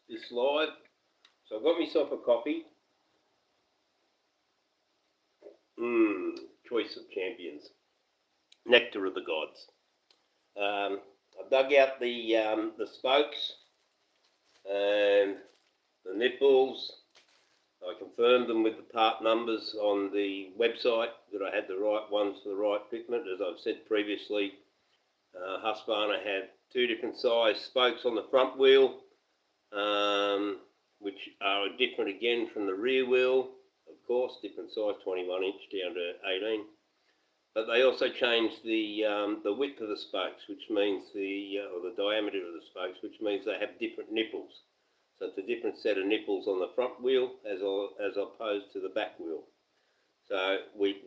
this live. So I got myself a coffee. Choice of champions. Nectar of the gods. I dug out the spokes and the nipples. I confirmed them with the part numbers on the website that I had the right ones for the right fitment. As I've said previously, Husqvarna had two different size spokes on the front wheel, which are different again from the rear wheel, of course, different size, 21 inch down to 18. But they also changed the width of the spokes, which means or the diameter of the spokes, which means they have different nipples. So it's a different set of nipples on the front wheel as opposed to the back wheel. So we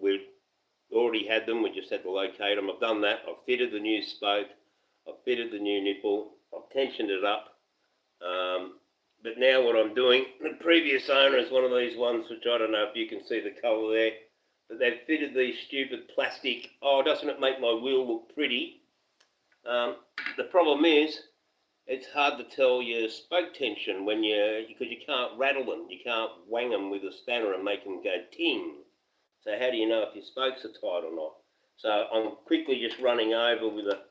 already had them, we just had to locate them. I've done that. I've fitted the new spoke, I've fitted the new nipple, I've tensioned it up. But now what I'm doing, the previous owner is one of these ones, which I don't know if you can see the colour there, but they've fitted these stupid plastic, doesn't it make my wheel look pretty? The problem is, it's hard to tell your spoke tension because you can't rattle them, you can't wang them with a spanner and make them go ting. So how do you know if your spokes are tight or not? So I'm quickly just running over with a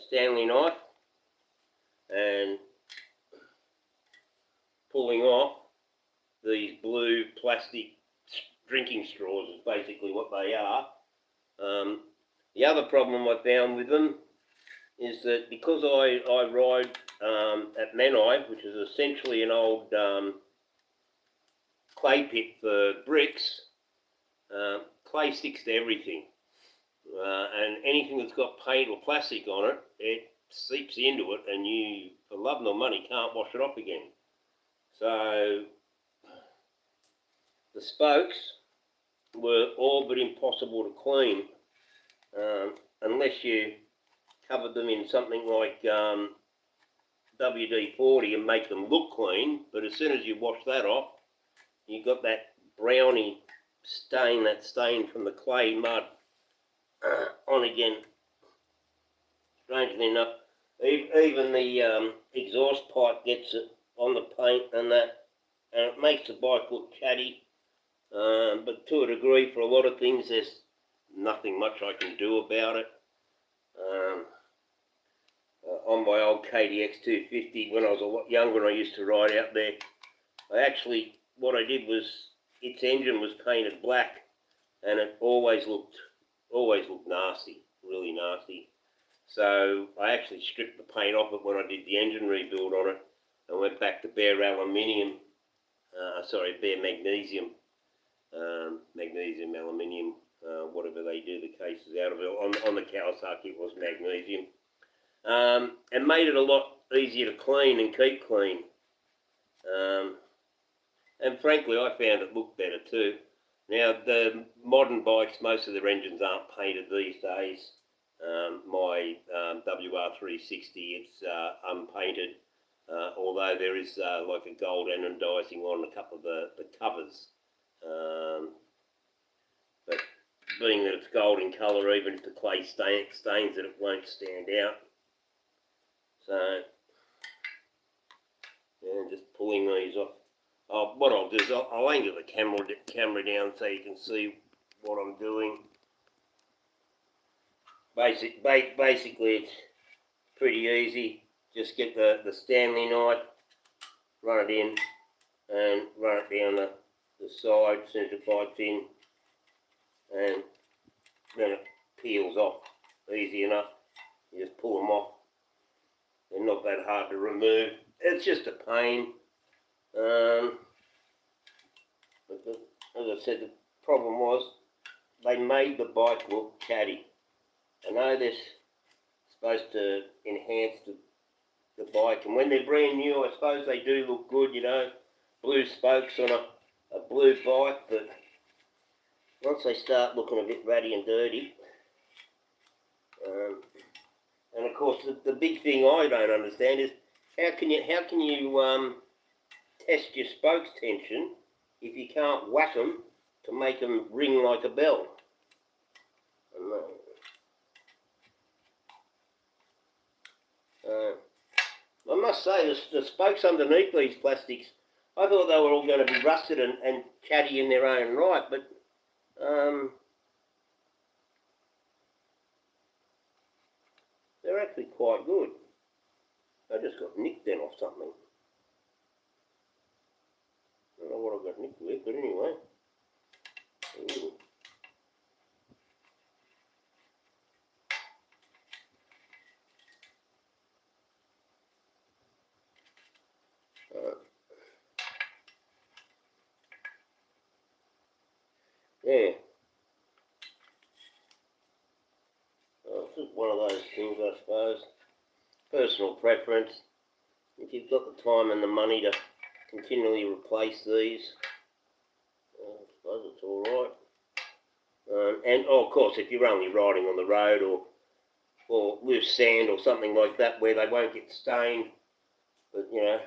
Stanley knife and pulling off these blue plastic drinking straws is basically what they are. The other problem I found with them is that because I ride at Menai, which is essentially an old clay pit for bricks, clay sticks to everything. And anything that's got paint or plastic on it, it seeps into it and you, for love nor money, can't wash it off again. So the spokes were all but impossible to clean unless you covered them in something like WD-40 and make them look clean. But as soon as you wash that off, you got that browny stain, that stain from the clay mud on again. Strangely enough, even the exhaust pipe gets it on the paint and that, and it makes the bike look chatty. But to a degree, for a lot of things, there's nothing much I can do about it. On my old KDX 250, when I was a lot younger and I used to ride out there, what I did was, its engine was painted black, and it always looked nasty, really nasty. So I actually stripped the paint off it when I did the engine rebuild on it, and went back to bare magnesium, aluminium, whatever they do the cases out of it. On the Kawasaki it was magnesium, and made it a lot easier to clean and keep clean. And frankly, I found it looked better too. Now, the modern bikes, most of their engines aren't painted these days. My Wr360, it's unpainted, although there is like a gold anodizing on a couple of the covers. But being that it's gold in colour, even if the clay stains it, it won't stand out. So, yeah, just pulling these off. What I'll do is I'll angle the camera down so you can see what I'm doing. Basically, it's pretty easy. Just get the Stanley knife, run it in, and run it down the side as soon as it bites in, and then it peels off. Easy enough. You just pull them off. They're not that hard to remove. It's just a pain. But as I said, the problem was they made the bike look chatty. I know they're supposed to enhance the bike, and when they're brand new, I suppose they do look good, you know, blue spokes on a blue bike, but once they start looking a bit ratty and dirty, and of course the big thing I don't understand is how can you test your spokes tension if you can't whack them to make them ring like a bell? I must say, the spokes underneath these plastics, I thought they were all going to be rusted and chatty in their own right, but they're actually quite good. I just got nicked then off something. I don't know what I got nicked with, but anyway. Ooh. Yeah. Well, it's just one of those things, I suppose. Personal preference. If you've got the time and the money to continually replace these, I suppose it's all right. And of course, if you're only riding on the road or with sand or something like that where they won't get stained, but you know,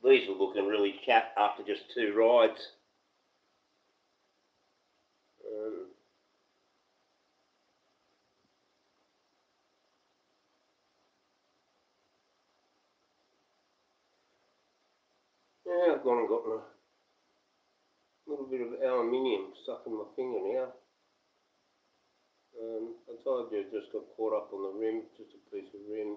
these were looking really chapped after just 2 rides. Yeah, I've gone and got a little bit of aluminium stuck in my finger now. I told you I just got caught up on the rim, just a piece of rim.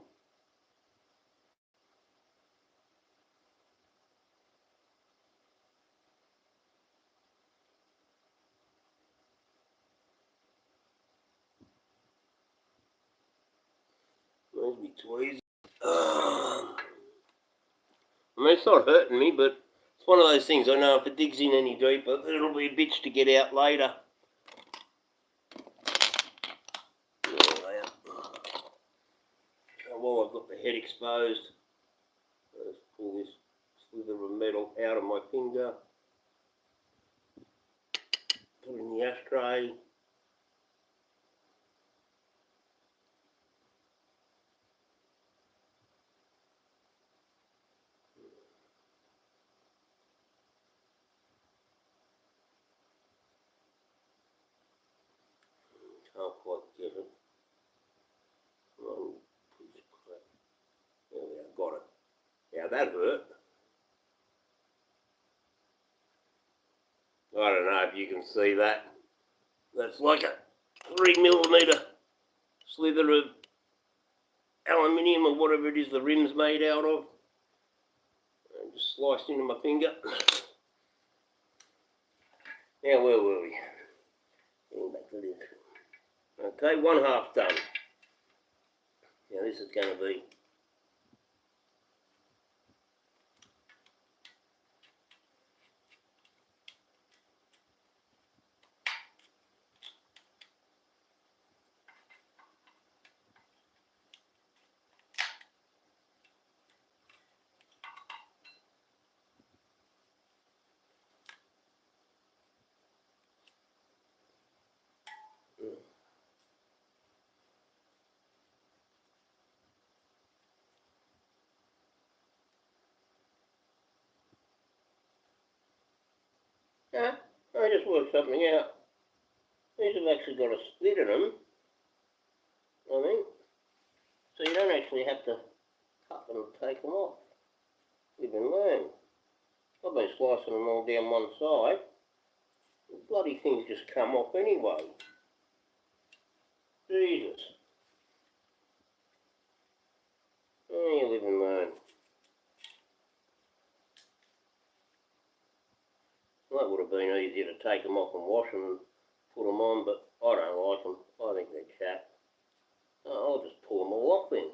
There's me tweezers. I mean, it's not hurting me, but it's one of those things. I know if it digs in any deeper, it'll be a bitch to get out later. While I've got the head exposed, let's pull this slither of metal out of my finger, put it in the ashtray. Can't quite get it. Oh, piece of crap. There we are, got it. Now that hurt. I don't know if you can see that. That's like a 3mm slither of aluminium or whatever it is the rim's made out of. And just sliced into my finger. Now where were we? Getting back to this. Okay, 1/2 done. Now this is going to be yeah, I just worked something out. These have actually got a split in them, I think. So you don't actually have to cut them and take them off. Live and learn. I've been slicing them all down one side. The bloody things just come off anyway. Jesus. Oh, you live and learn. Well, that would have been easier to take them off and wash them and put them on, but I don't like them. I think they're crap. I'll just pull them all off then.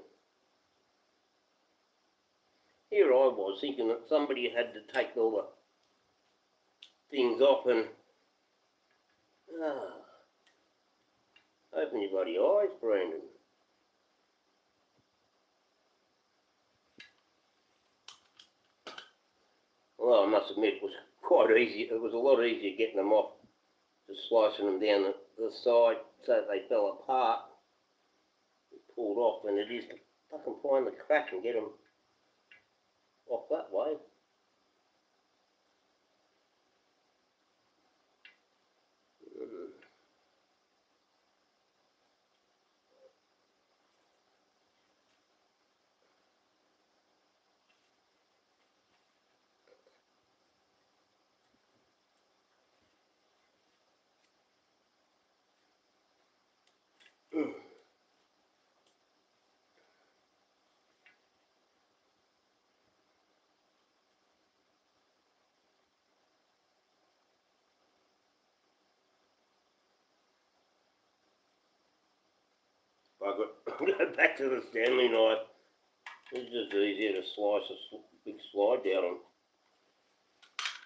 Here I was thinking that somebody had to take all the things off and open your bloody eyes, Brandon. Well, I must admit it was quite easy. It was a lot easier getting them off, just slicing them down the side so that they fell apart, pulled off, than it is to fucking find the crack and get them off that way. I go back to the Stanley knife. It's just easier to slice a big slide down them.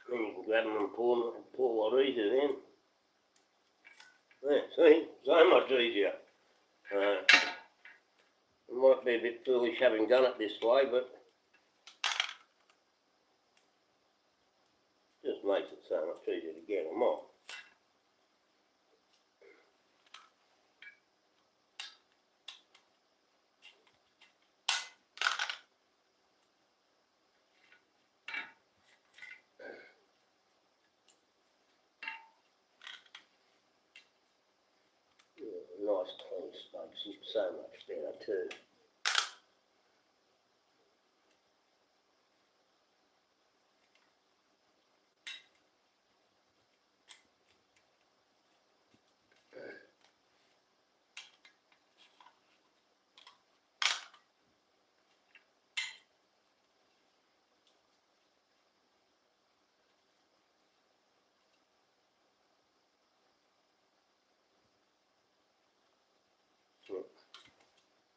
Then you can grab them and pull a lot easier then. Yeah, see, so much easier. It might be a bit foolish having done it this way, but just makes it so much easier to get them off. Nice clean spokes is so much better too.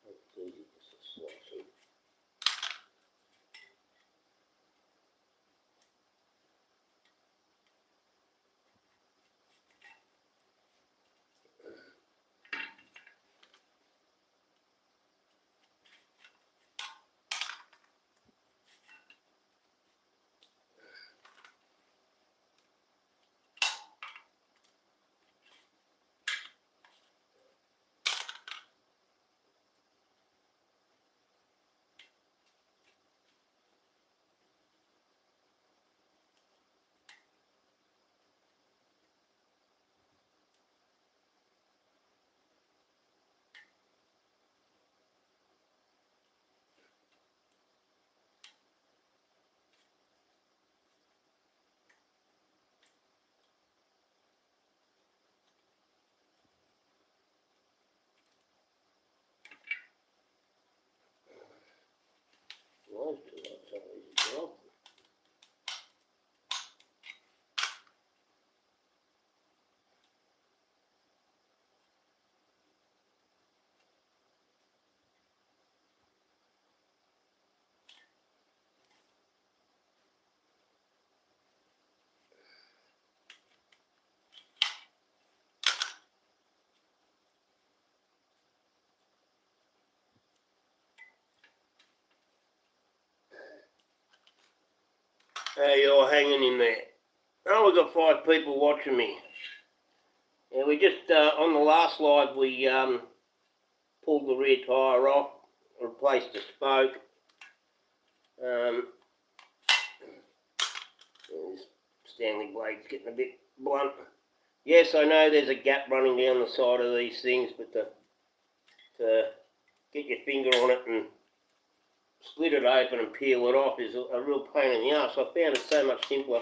It's easy just to slice it. Those two are so easy to open. How you're hanging in there? Oh, we've got 5 people watching me. Yeah, we just, on the last live, we pulled the rear tyre off, replaced the spoke. This Stanley blade's getting a bit blunt. Yes, I know there's a gap running down the side of these things, but to get your finger on it and split it open and peel it off is a real pain in the arse. I found it so much simpler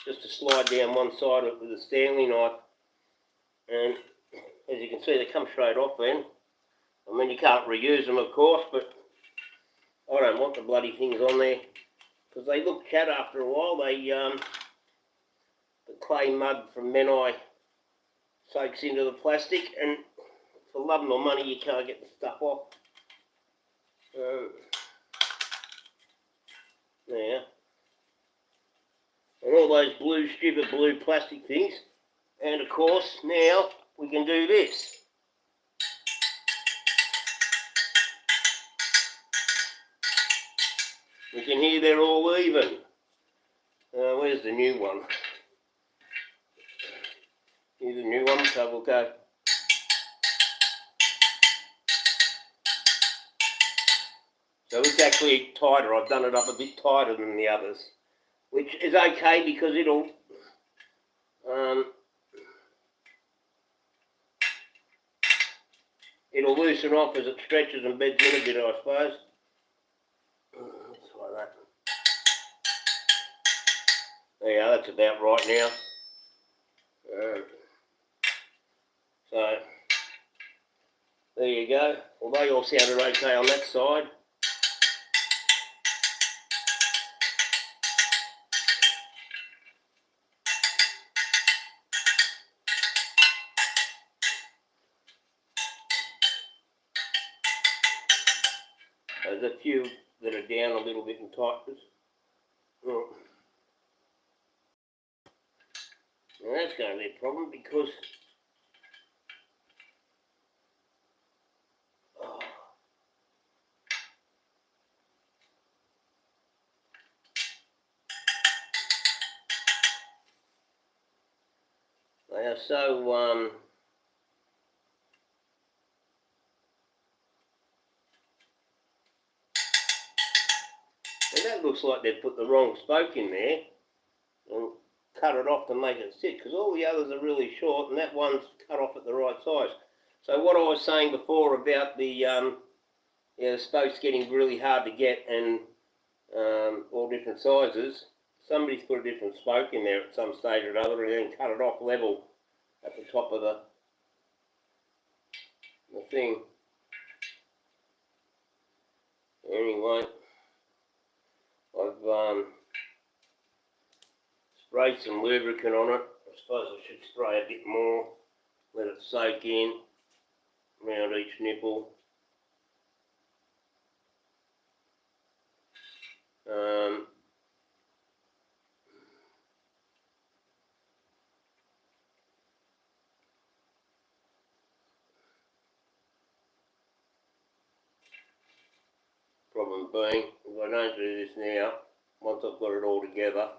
just to slide down one side of it with a Stanley knife, and as you can see, they come straight off then. I mean, you can't reuse them, of course, but I don't want the bloody things on there because they look chat after a while. They the clay mud from Menai soaks into the plastic, and for love nor money you can't get the stuff off. Yeah. And all those stupid blue plastic things. And of course, now we can do this. We can hear they're all even. Where's the new one? Here's the new one, so we'll go. So it's actually tighter. I've done it up a bit tighter than the others, which is okay because it'll loosen off as it stretches and beds in a bit, I suppose. Let's try that. There you go, that's about right now. So, there you go. Well, they all sounded okay on that side. there's a few that are down a little bit in tightness. Now that's going to be a problem because they are so and that looks like they've put the wrong spoke in there and cut it off to make it sit, because all the others are really short and that one's cut off at the right size. So what I was saying before about the the spokes getting really hard to get and all different sizes, somebody's put a different spoke in there at some stage or another and then cut it off level at the top of the thing. Anyway, I've sprayed some lubricant on it. I suppose I should spray a bit more, let it soak in around each nipple. Problem being, if I don't do this now, once I've got it all together,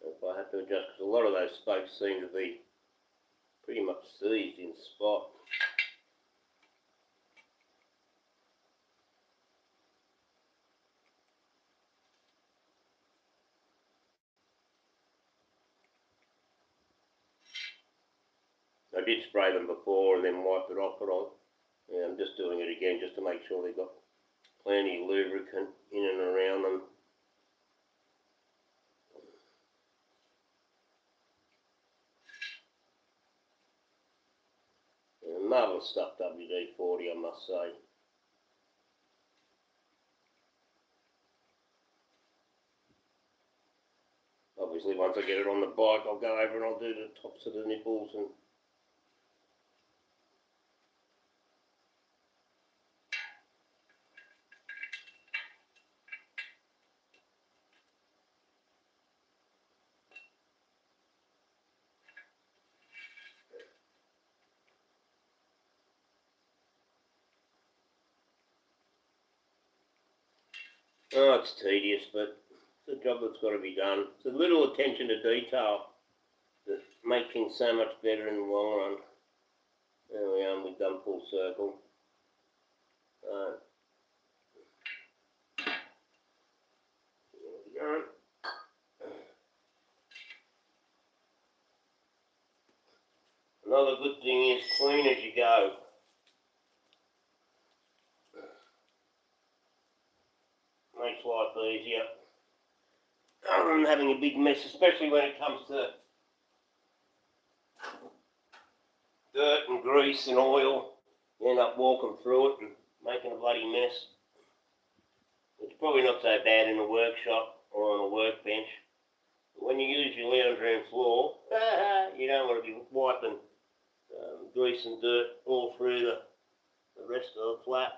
if I have to adjust, because a lot of those spokes seem to be pretty much seized in spot. I did spray them before and then wiped it off, but I'm just doing it again just to make sure they've got plenty of lubricant in and around them. Yeah, marvellous stuff, WD-40, I must say. Obviously, once I get it on the bike, I'll go over and I'll do the tops of the nipples and oh, it's tedious, but it's a job that's got to be done. It's a little attention to detail that makes things so much better in the long run. There we are, we've done full circle. There we go. Another good thing is clean as you go. Makes life easier. Other than having a big mess, especially when it comes to dirt and grease and oil, you end up walking through it and making a bloody mess. It's probably not so bad in a workshop or on a workbench. But when you use your lounge room floor, you don't want to be wiping grease and dirt all through the rest of the flat.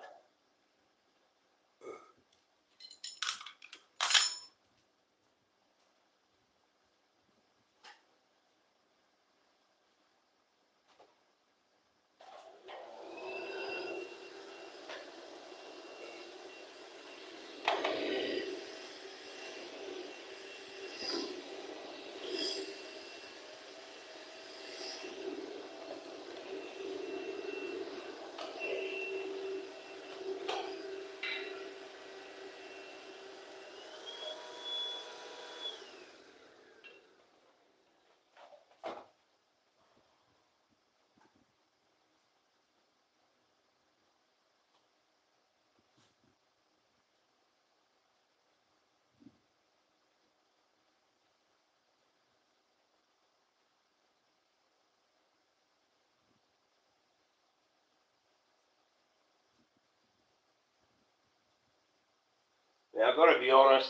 Now, I've got to be honest,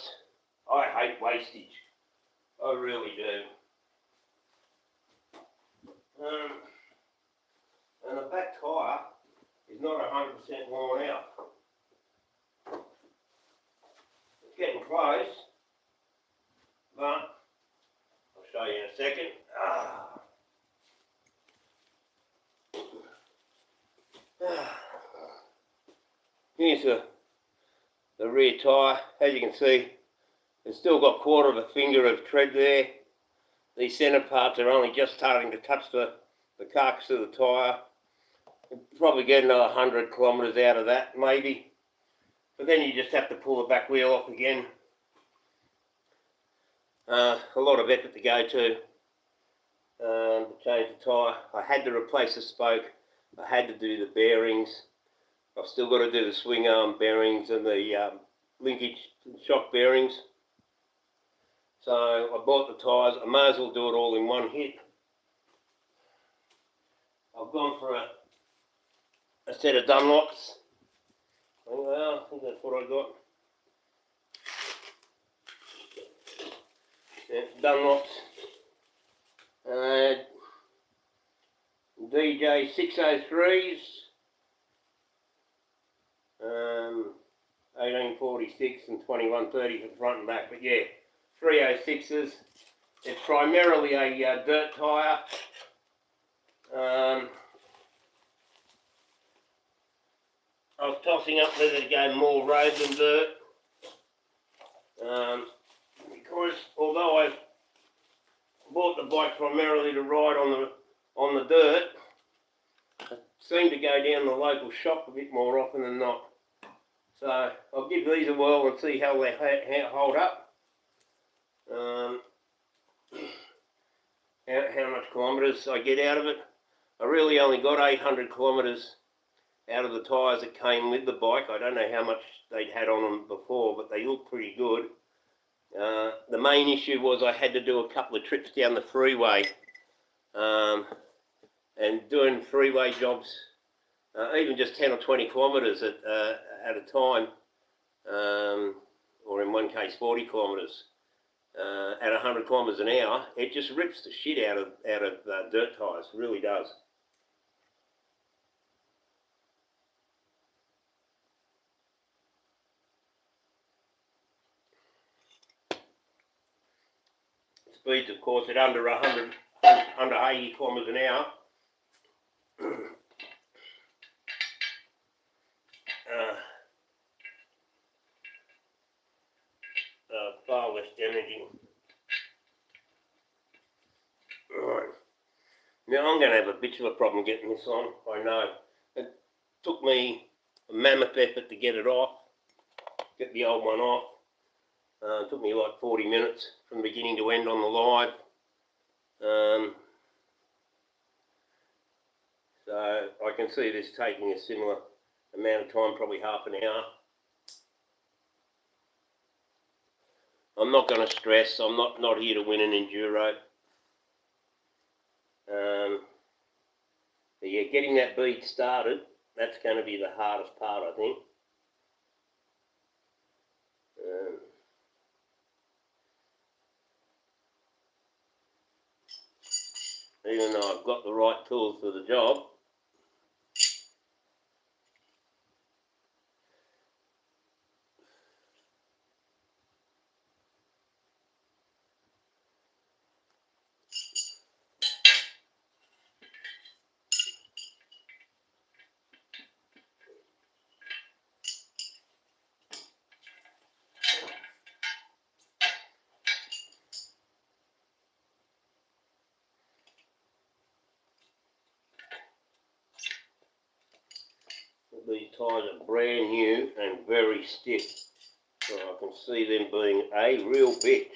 I hate wastage. I really do. and the back tyre is not 100% worn out. It's getting close, but I'll show you in a second. Here's the rear tyre. As you can see, it's still got 1/4 of a finger of tread there. These centre parts are only just starting to touch the carcass of the tyre. You'll probably get another 100 kilometres out of that, maybe. But then you just have to pull the back wheel off again. A lot of effort to go to change the tyre. I had to replace the spoke. I had to do the bearings. I've still got to do the swing arm bearings and the linkage shock bearings. So I bought the tyres. I may as well do it all in one hit. I've gone for a set of Dunlops. Well, I think that's what I got. Yeah, Dunlops. DJ 603s. 1846 and 2130 for the front and back, but yeah, 306s. It's primarily a dirt tyre. I was tossing up whether to go more road than dirt, because although I bought the bike primarily to ride on the dirt, I seem to go down the local shop a bit more often than not. So I'll give these a whirl and see how they hold up. How much kilometres I get out of it. I really only got 800 kilometres out of the tyres that came with the bike. I don't know how much they'd had on them before, but they look pretty good. The main issue was I had to do a couple of trips down the freeway, and doing freeway jobs, even just 10 or 20 kilometres at a time, or in one case 40 kilometres at 100 kilometres an hour, it just rips the shit out of dirt tyres. It really does. Speeds, of course, at under 80 kilometres an hour. Far less damaging. Right. Now I'm going to have a bitch of a problem getting this on, I know. It took me a mammoth effort to get it off, get the old one off. It took me like 40 minutes from beginning to end on the live. So I can see this taking a similar amount of time, probably half an hour. I'm not going to stress. I'm not here to win an enduro. But yeah, getting that bead started, that's going to be the hardest part, I think. Even though I've got the right tools for the job, these tyres are brand new and very stiff, so I can see them being a real bitch.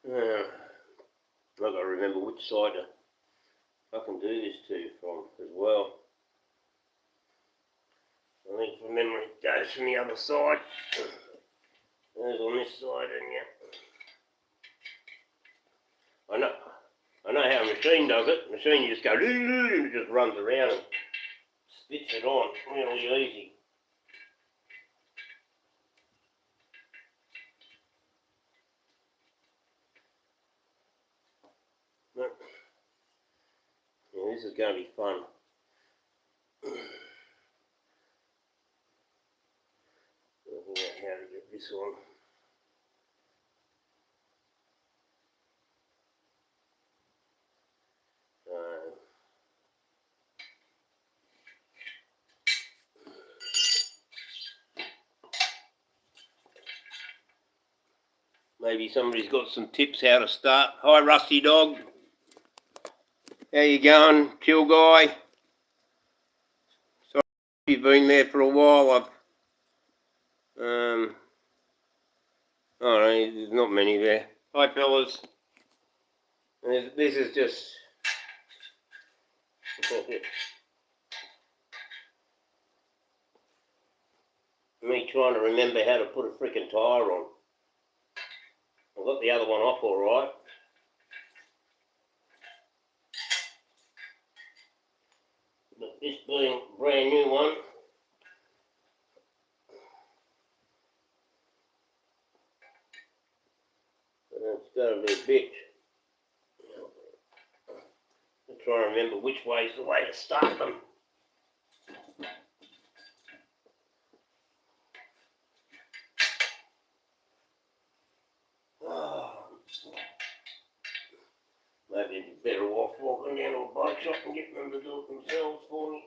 I've got to remember which side I can do this to from as well. I think from memory it goes from the other side. There's on this side, and yeah. I know. I know how a machine does it. The machine, you just go, and it just runs around and spits it on really easy. But, yeah, this is going to be fun. Working out how to get this on. Maybe somebody's got some tips how to start. Hi, Rusty Dog. How you going, chill guy? Sorry if you've been there for a while. I don't know, there's not many there. Hi, fellas. This is just me trying to remember how to put a freaking tyre on. I got the other one off all right. But this being a brand new one, it's got to be a bitch. I'm trying to remember which way is the way to start them. Maybe it'd be better off walking down to a bike shop and getting them to do it themselves for me.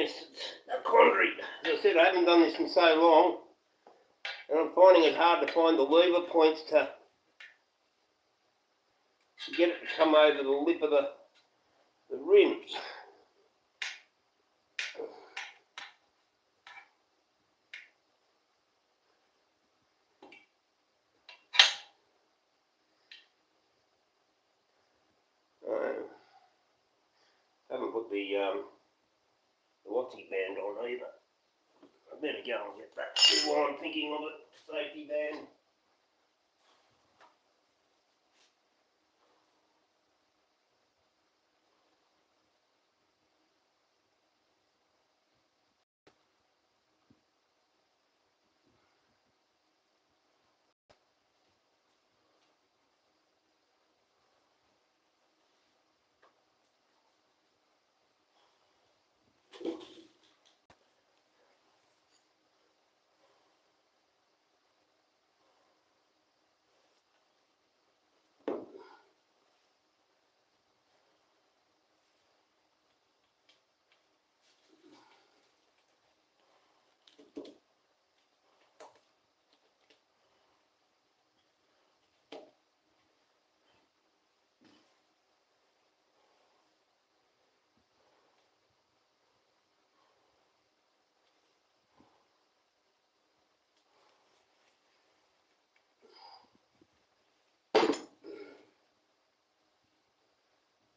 Yes, it's a quandary. As I said, I haven't done this in so long, and I'm finding it hard to find the lever points to get it to come over the lip of the rims. Haven't put the Wr360 band on either. I better go and get that while I'm thinking of it. Safety band.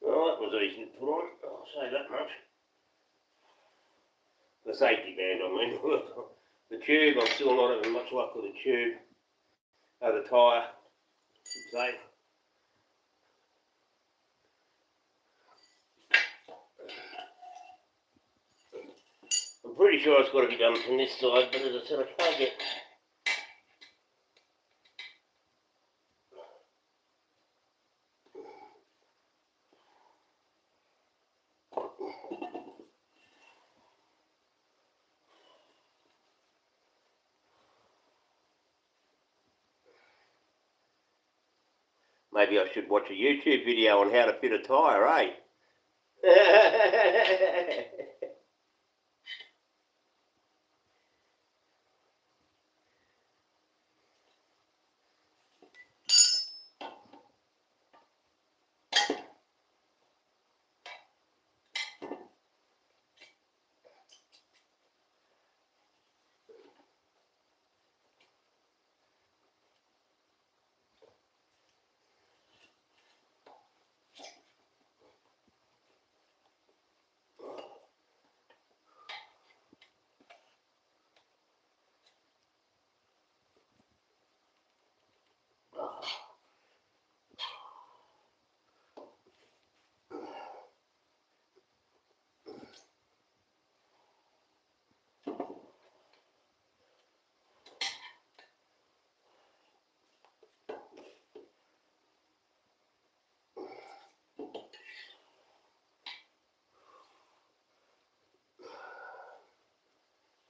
Well, that was easy to put on, I'll say that much. The safety band, I mean. The tube, I'm still not having much luck with the tube. The tyre, I should say. I'm pretty sure it's got to be done from this side, but as I said, I can't get... Maybe I should watch a YouTube video on how to fit a tyre, eh?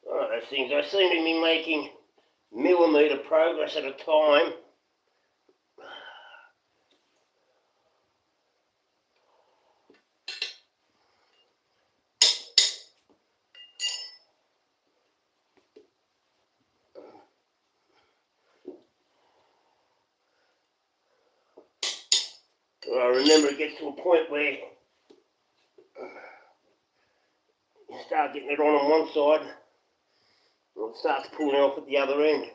Those things, I seem to be making millimetre progress at a time. I remember it gets to a point where you start getting it on one side, and it starts pulling off at the other end.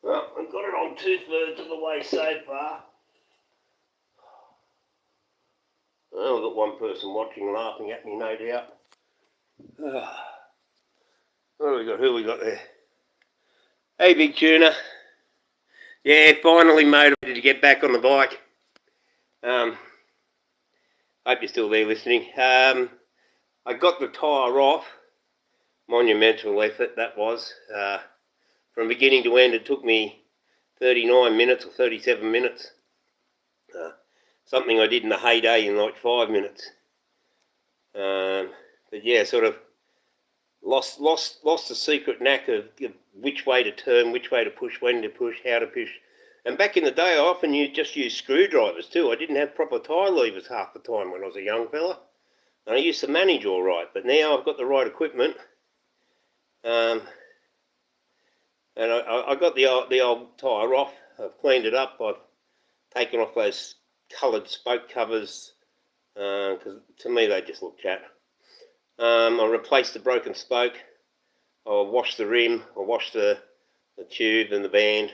Well, we've got it on 2/3 of the way so far. Oh, we've got one person watching laughing at me, no doubt. What have we got? Who we got there? Hey, big tuna. Yeah, finally motivated to get back on the bike. Hope you're still there listening. I got the tyre off. Monumental effort that was. From beginning to end, it took me 39 minutes or 37 minutes. Something I did in the heyday in like 5 minutes. But yeah, sort of lost the secret knack of which way to turn, which way to push, when to push, how to push. And back in the day, I often just used screwdrivers too. I didn't have proper tyre levers half the time when I was a young fella. And I used to manage all right, but now I've got the right equipment. And I got the old tyre off. I've cleaned it up. I've taken off those coloured spoke covers because to me they just look chat. I replaced the broken spoke. I washed the rim. I washed the tube and the band.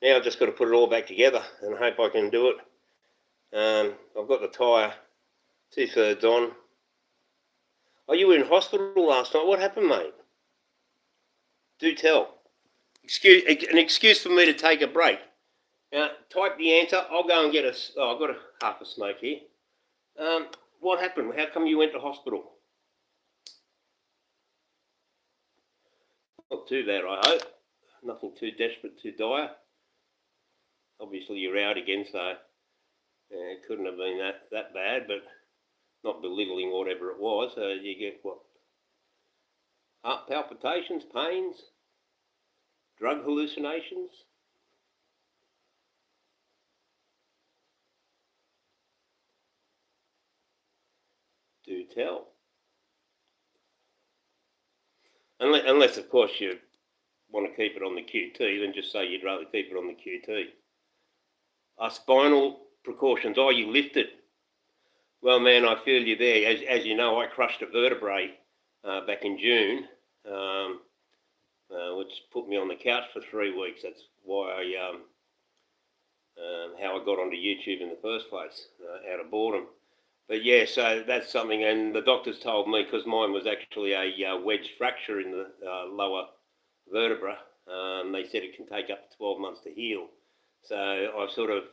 Now I've just got to put it all back together and hope I can do it. I've got the tyre 2/3 on. Oh, you were in hospital last night. What happened, mate? Do tell. An excuse for me to take a break. Now, type the answer. I'll go and get I've got half a smoke here. What happened? How come you went to hospital? Not too bad, I hope. Nothing too desperate, too dire. Obviously, you're out again, so it couldn't have been that bad, but not belittling whatever it was. You get what? Heart palpitations, pains, drug hallucinations. Do tell. Unless, of course, you want to keep it on the QT, then just say you'd rather keep it on the QT. Spinal precautions. Oh, you lifted. Well, man, I feel you there. As you know, I crushed a vertebrae back in June, which put me on the couch for 3 weeks. That's why how I got onto YouTube in the first place, out of boredom. But yeah, so that's something, and the doctors told me, because mine was actually a wedge fracture in the lower vertebra, they said it can take up to 12 months to heal. So I sort of,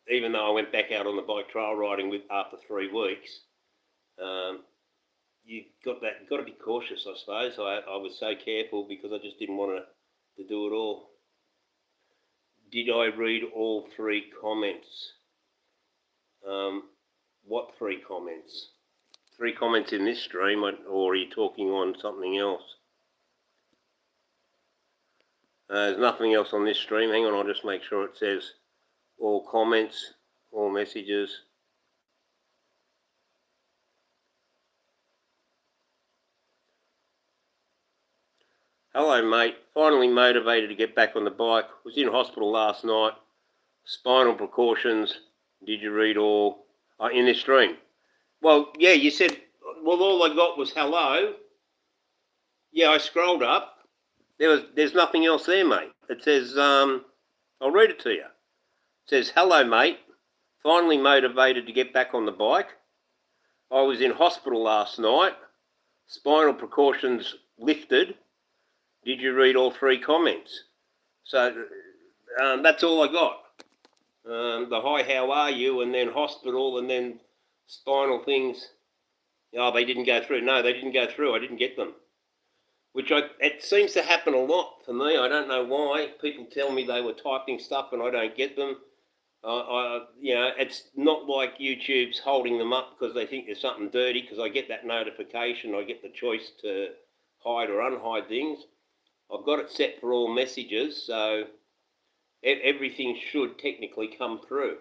even though I went back out on the bike trail riding after 3 weeks, you got to be cautious, I suppose. I was so careful because I just didn't want to do it all. Did I read all 3 comments? What 3 comments? 3 comments in this stream, or are you talking on something else? There's nothing else on this stream. Hang on, I'll just make sure it says all comments, all messages. Hello, mate. Finally motivated to get back on the bike. Was in hospital last night. Spinal precautions. Did you read all in this stream? Well, yeah, you said, well, all I got was hello. Yeah, I scrolled up. There's nothing else there, mate. It says, I'll read it to you. It says, hello, mate. Finally motivated to get back on the bike. I was in hospital last night. Spinal precautions lifted. Did you read all 3 comments? So that's all I got. The hi, how are you, and then hospital, and then spinal things. Oh, they didn't go through. No, they didn't go through. I didn't get them. It seems to happen a lot for me. I don't know why. People tell me they were typing stuff and I don't get them. It's not like YouTube's holding them up because they think there's something dirty, because I get that notification. I get the choice to hide or unhide things. I've got it set for all messages, so everything should technically come through.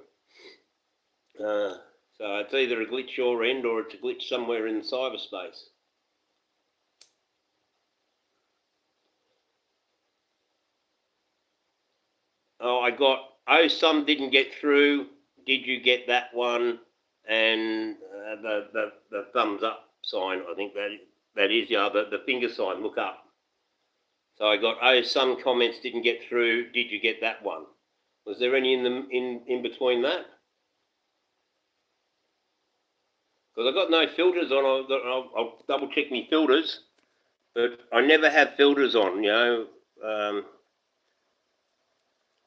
So it's either a glitch your end or it's a glitch somewhere in cyberspace. Oh, I got, some didn't get through. Did you get that one? And the thumbs up sign, I think that is, the finger sign, look up. So I got, some comments didn't get through. Did you get that one? Was there any in between that? Because I've got no filters on. I'll double check my filters. But I never have filters on,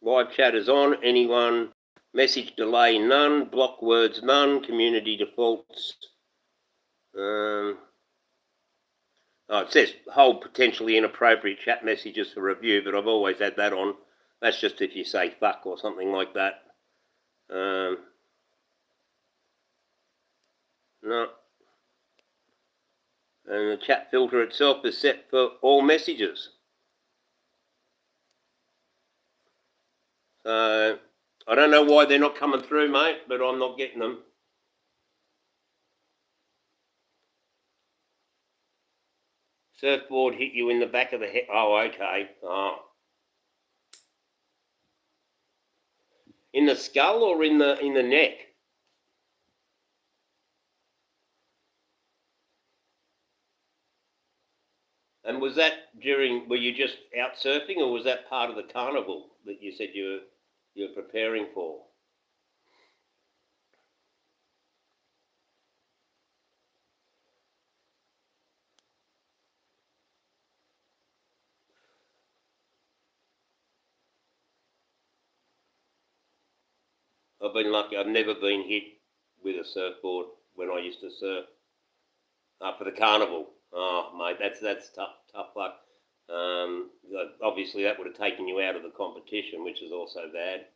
live chat is on, anyone, message delay none, block words none, community defaults. Oh, it says hold potentially inappropriate chat messages for review, but I've always had that on. That's just if you say fuck or something like that. No. And the chat filter itself is set for all messages. So I don't know why they're not coming through, mate, but I'm not getting them. Surfboard hit you in the back of the head. Oh, okay. Oh. In the skull or in the neck? And was that were you just out surfing, or was that part of the carnival that you said you were preparing for? I've been lucky. I've never been hit with a surfboard when I used to surf. For the carnival. Oh, mate, that's tough luck. Obviously, that would have taken you out of the competition, which is also bad.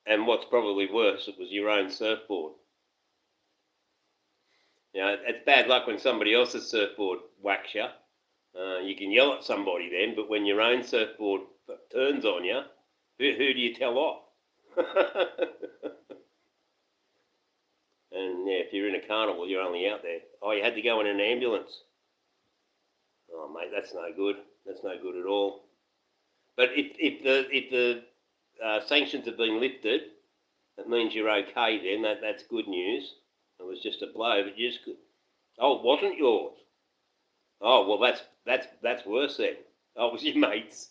And what's probably worse, it was your own surfboard. It's bad luck when somebody else's surfboard whacks you. You can yell at somebody then, but when your own surfboard turns on you, who do you tell off? And yeah, if you're in a carnival, you're only out there. Oh, you had to go in an ambulance. Oh, mate, that's no good. That's no good at all. But if the sanctions have been lifted, that means you're okay. Then that's good news. It was just a blow, but you just oh, it wasn't yours. Oh well, that's worse then. Oh, it was your mate's.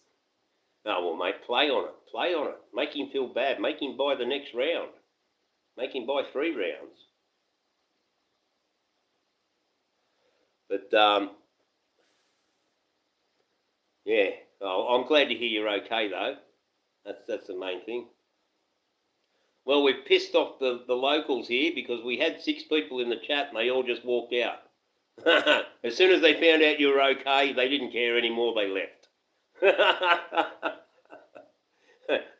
Oh well, mate, play on it. Play on it. Make him feel bad. Make him buy the next round. Make him buy 3 rounds. But yeah, I'm glad to hear you're okay though. That's the main thing. Well, we've pissed off the locals here because we had 6 people in the chat and they all just walked out. As soon as they found out you were okay, they didn't care anymore, they left.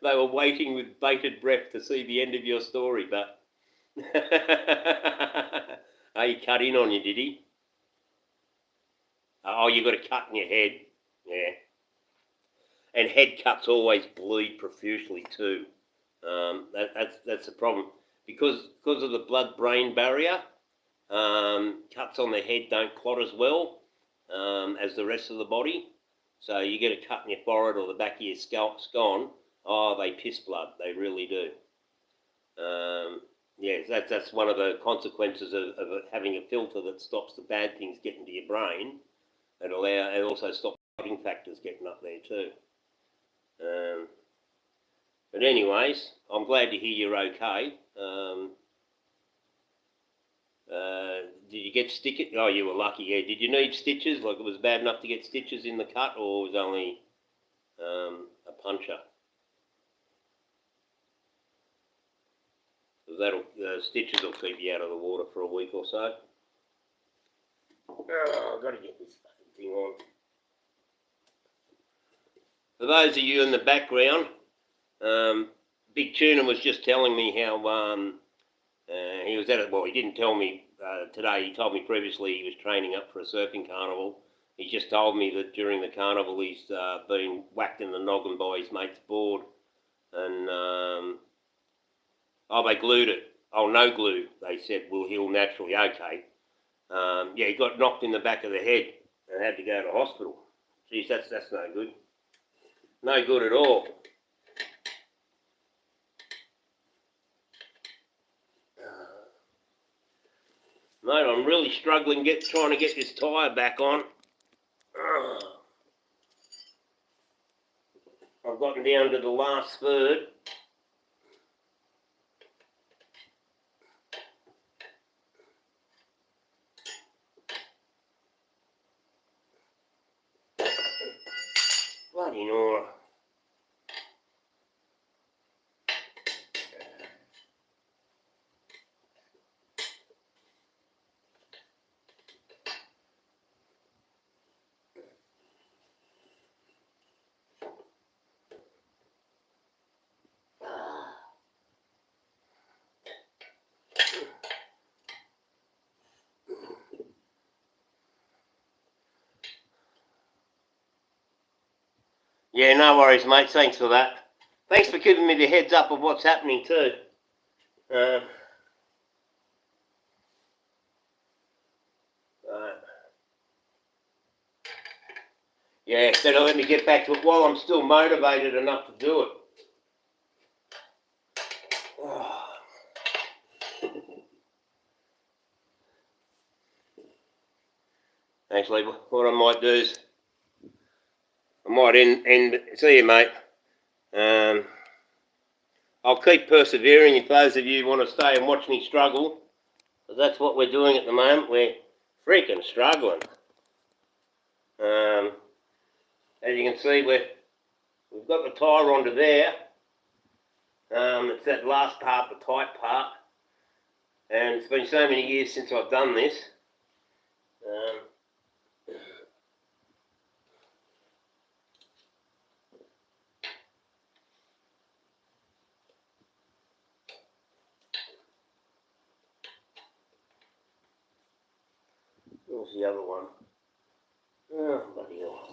They were waiting with bated breath to see the end of your story, but... Oh, he cut in on you, did he? Oh, you got a cut in your head. Yeah. And head cuts always bleed profusely too. That's the problem. Because of the blood-brain barrier, cuts on the head don't clot as well as the rest of the body. So you get a cut in your forehead or the back of your scone, oh, they piss blood. They really do. That's one of the consequences of having a filter that stops the bad things getting to your brain. It also stops clotting factors getting up there too. But anyways, I'm glad to hear you're okay. Did you get stitches? Oh, you were lucky, yeah. Did you need stitches? Like it was bad enough to get stitches in the cut, or it was only a puncture? Stitches will keep you out of the water for a week or so. Oh, I've got to get this fucking thing on. For those of you in the background, Big Tuna was just telling me how he was at it. Well, he didn't tell me today. He told me previously he was training up for a surfing carnival. He just told me that during the carnival he's been whacked in the noggin by his mate's board, and they glued it. Oh, no glue. They said will heal naturally. Okay. He got knocked in the back of the head and had to go to hospital. Geez, that's no good. No good at all. Mate, I'm really struggling trying to get this tyre back on. I've gotten down to the last third. bloody Nora. Yeah, no worries, mate. Thanks for that. Thanks for giving me the heads up of what's happening too. Yeah, that'll let me get back to it while I'm still motivated enough to do it. Oh. Actually, what I might do is I might end see you, mate. I'll keep persevering if those of you want to stay and watch me struggle, because that's what we're doing at the moment. We're freaking struggling. As you can see, we've got the tyre onto there. It's that last part, the tight part, and it's been so many years since I've done this. Where's the other one? Oh, bloody hell.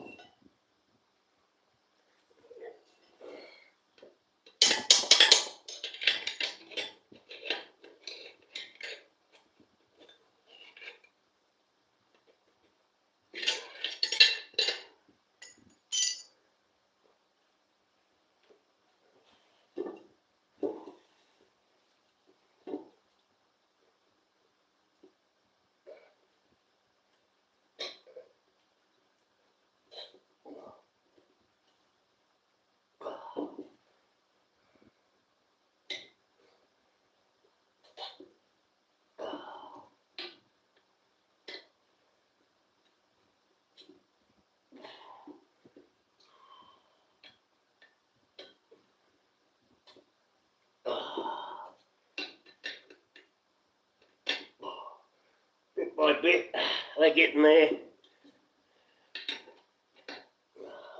Bit by bit, they're getting there.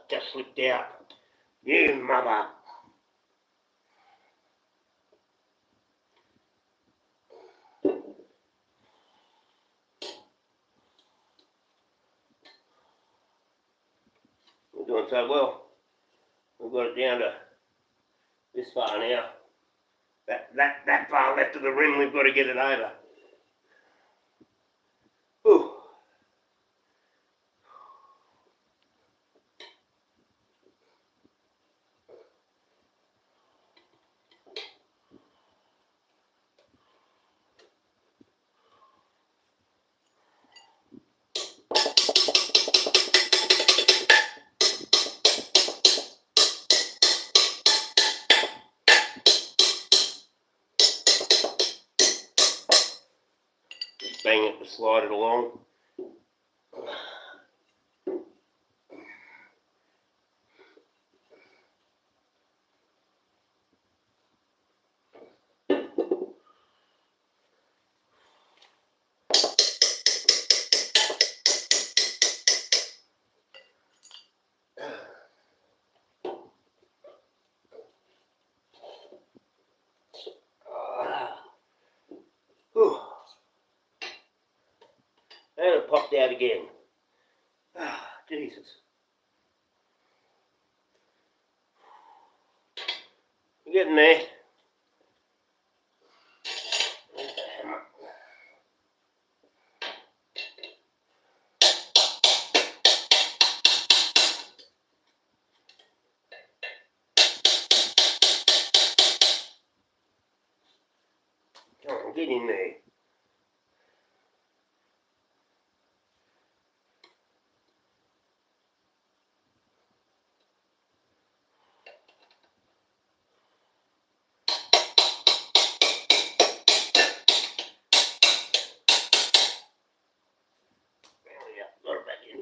Just slipped out. You mother. We're doing so well. We've got it down to this far now. That far left of the rim, we've got to get it over. Whew. Just bang it to slide it along. Whew. And it popped out again. Jesus. We're getting there. Come on, get in there. There we go. Got it back in.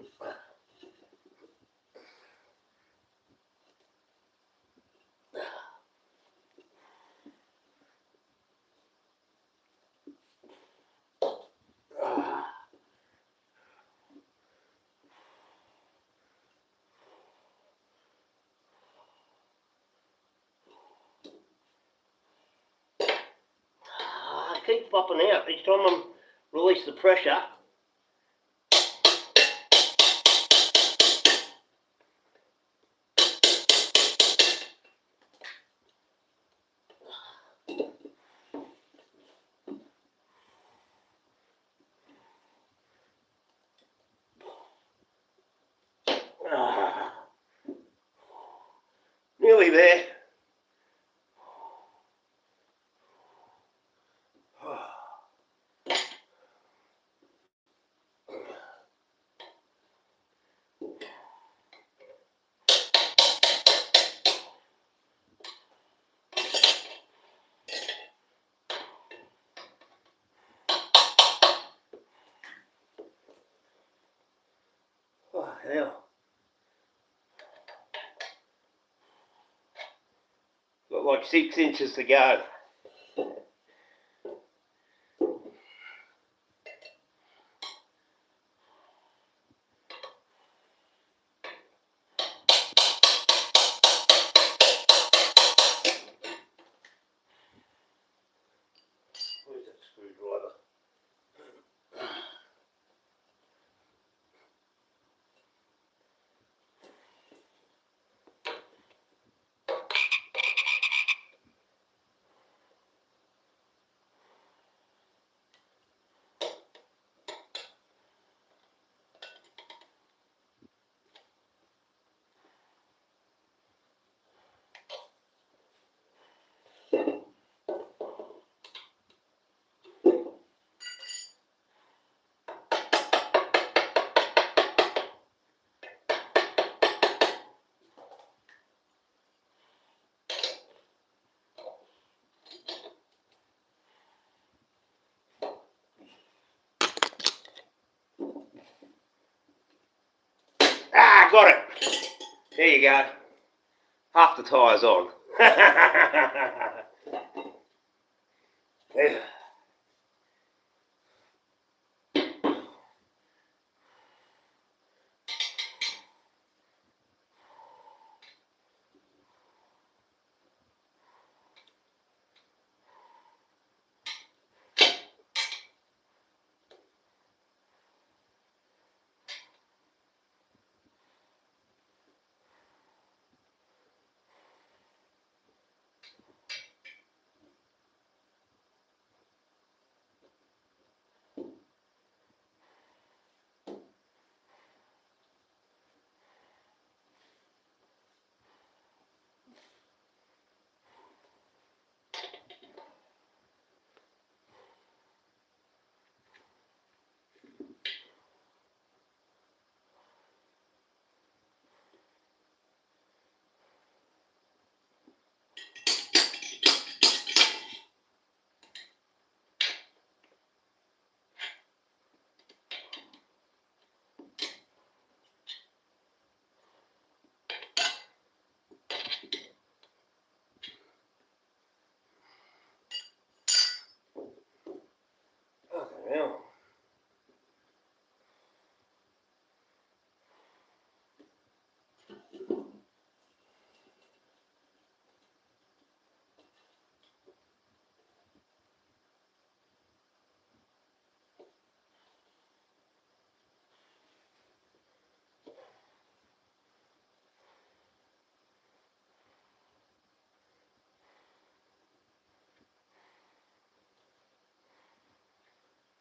keep flopping out each time I release the pressure. Nearly there. Oh, hell. Got like 6 inches to go. Where's that screwdriver? Ah, got it. There you go. Half the tyre's on. Yeah. Fucking hell.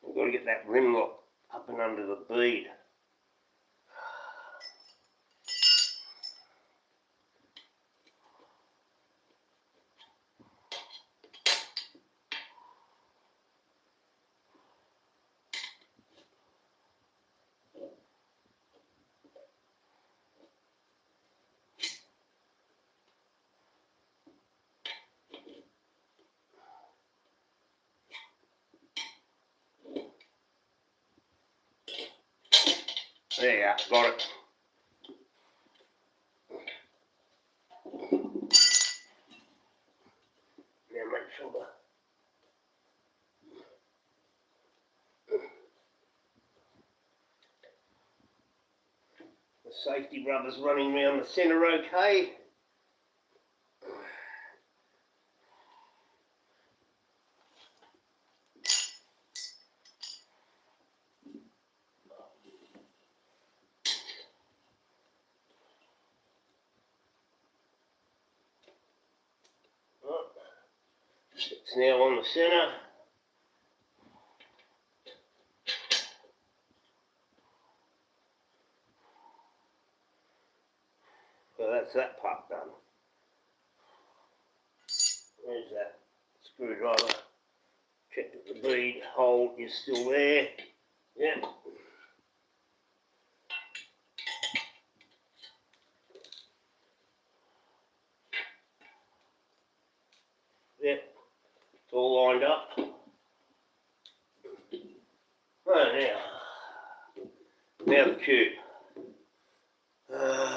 We've got to get that rim lock up and under the bead. There you go, got it. Now make sure the safety rubber's running around the centre okay. It's now on the centre. So that's that part done. There's that screwdriver. Check that the bead hole is still there. Yep. Yep. It's all lined up. Oh, now the tube.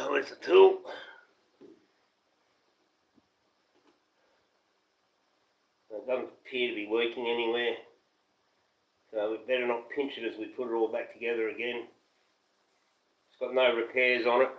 Where's the tool? It doesn't appear to be working anywhere, so we better not pinch it as we put it all back together again. It's got no repairs on it.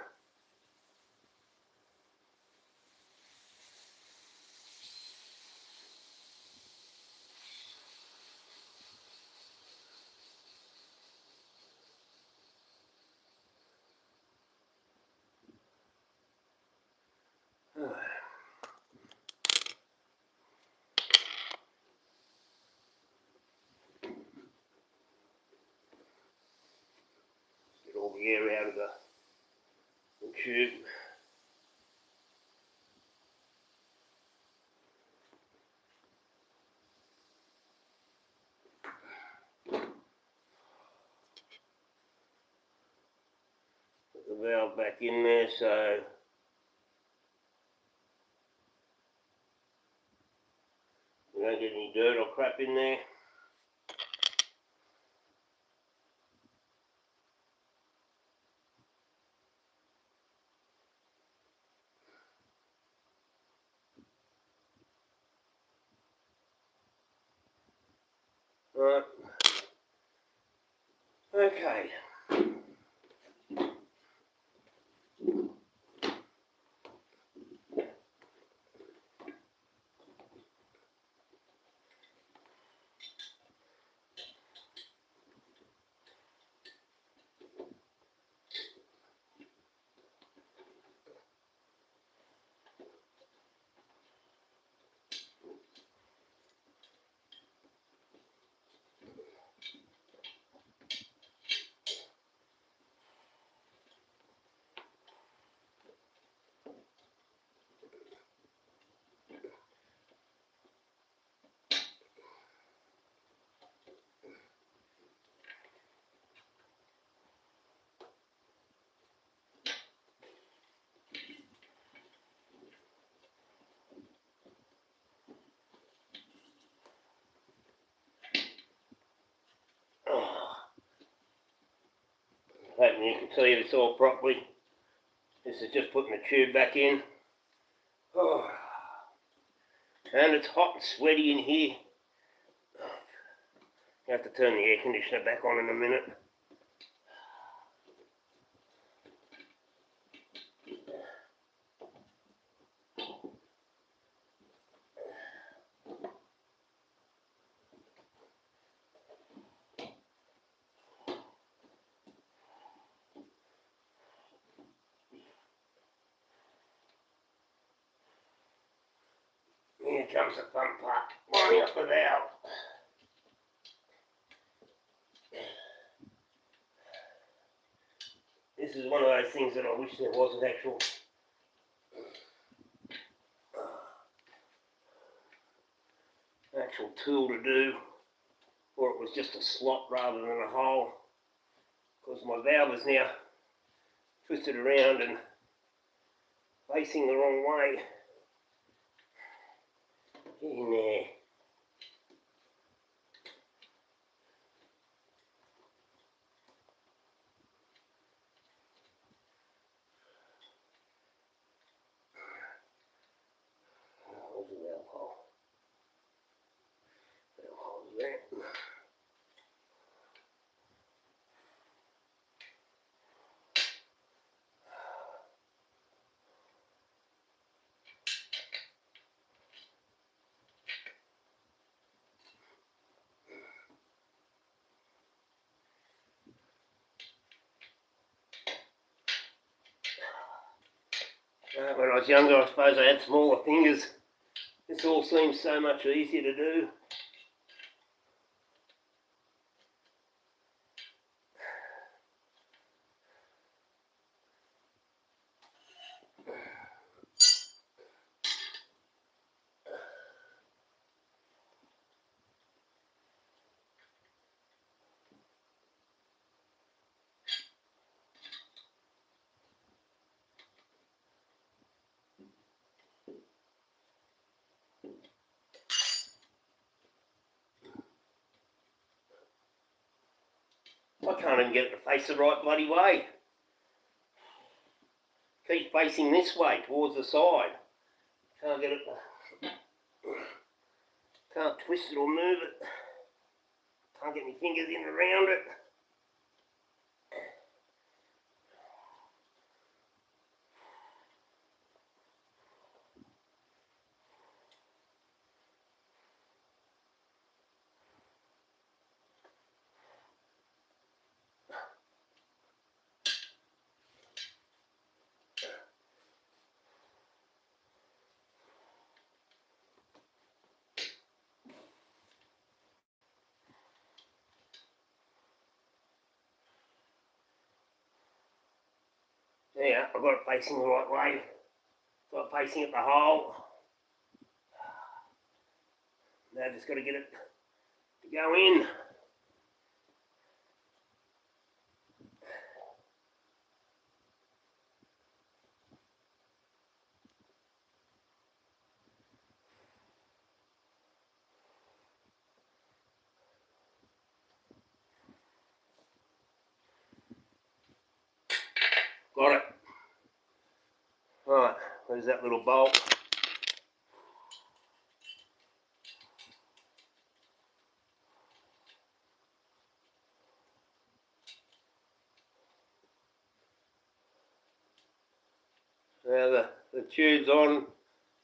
Get all the air out of the tube. Put the valve back in there so we don't get any dirt or crap in there. Right. Okay. Hoping you can see this all properly. This is just putting the tube back in. Oh. And it's hot and sweaty in here. I have to turn the air conditioner back on in a minute. Here comes the fun part, lining up the valve. This is one of those things that I wish there was an actual tool to do, or it was just a slot rather than a hole, because my valve is now twisted around and facing the wrong way. Get in there. Where's the valve hole? Valve hole's there. When I was younger, I suppose I had smaller fingers. This all seems so much easier to do. I can't even get it to face the right bloody way. Keep facing this way, towards the side. Can't get it, can't twist it or move it. Can't get my fingers in around it. Yeah, I've got it facing the right way. Got it facing at the hole. Now I've just got to get it to go in. Got it. Right, there's that little bolt. Now the tube's on,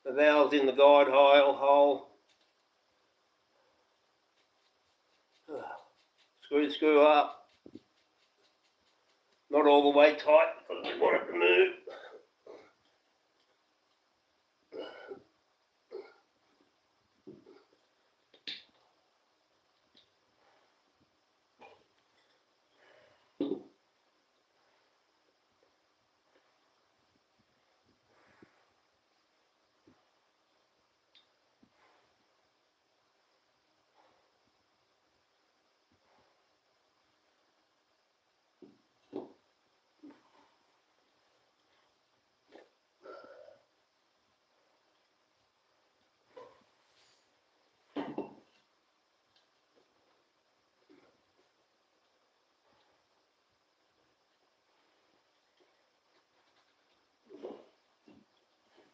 the valve's in the guide hole. Screw up. Not all the way tight, because I want it to move.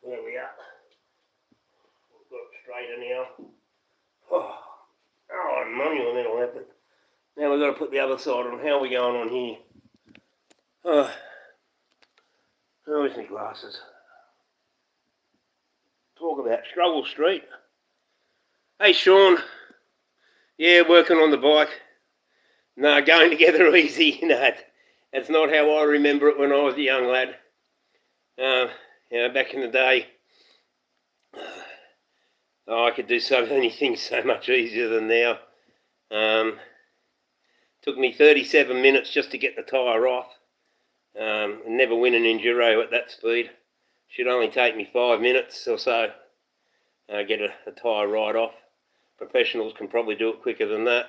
There we are. We've got it straighter now. Oh, monumental effort. Now we've got to put the other side on. How are we going on here? Where's my glasses? Talk about struggle street. Hey Sean. Yeah, working on the bike. No, going together easy. No, that's not how I remember it when I was a young lad. Back in the day, I could do so many things so much easier than now. Took me 37 minutes just to get the tyre off. Never win an enduro at that speed. Should only take me 5 minutes or so. Get a tyre right off. Professionals can probably do it quicker than that.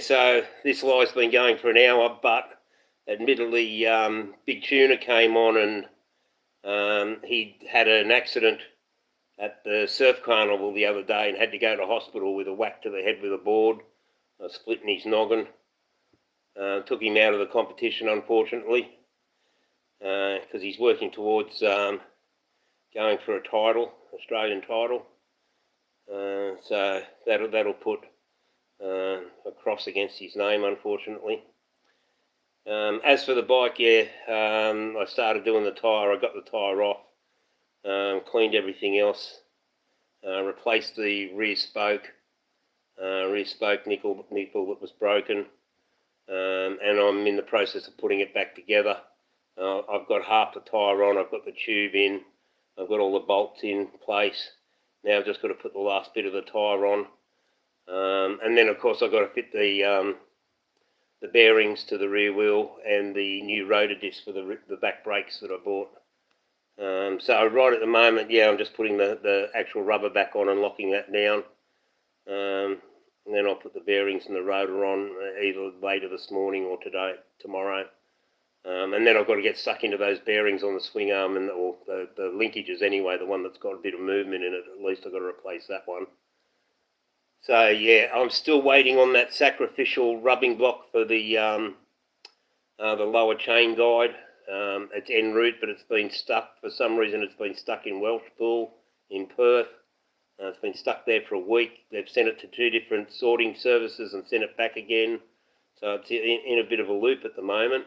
So this lie's been going for an hour, but admittedly, Big Tuna came on and he had an accident at the surf carnival the other day and had to go to hospital with a whack to the head with a board, splitting his noggin. Took him out of the competition, unfortunately, because he's working towards going for a title, Australian title. So that'll put a cross against his name, unfortunately. As for the bike, I started doing the tyre. I got the tyre off, cleaned everything else, replaced the rear spoke nickel that was broken, and I'm in the process of putting it back together. I've got half the tyre on, I've got the tube in, I've got all the bolts in place. Now I've just got to put the last bit of the tyre on. And then of course I've got to fit the bearings to the rear wheel and the new rotor disc for the back brakes that I bought. So right at the moment, yeah, I'm just putting the actual rubber back on and locking that down. And then I'll put the bearings and the rotor on either later this morning or tomorrow. And then I've got to get stuck into those bearings on the swing arm or the linkages anyway, the one that's got a bit of movement in it. At least I've got to replace that one. So yeah, I'm still waiting on that sacrificial rubbing block for the lower chain guide. It's en route, but it's been stuck for some reason. It's been stuck in Welshpool in Perth. It's been stuck there for a week. They've sent it to 2 different sorting services and sent it back again. So it's in a bit of a loop at the moment.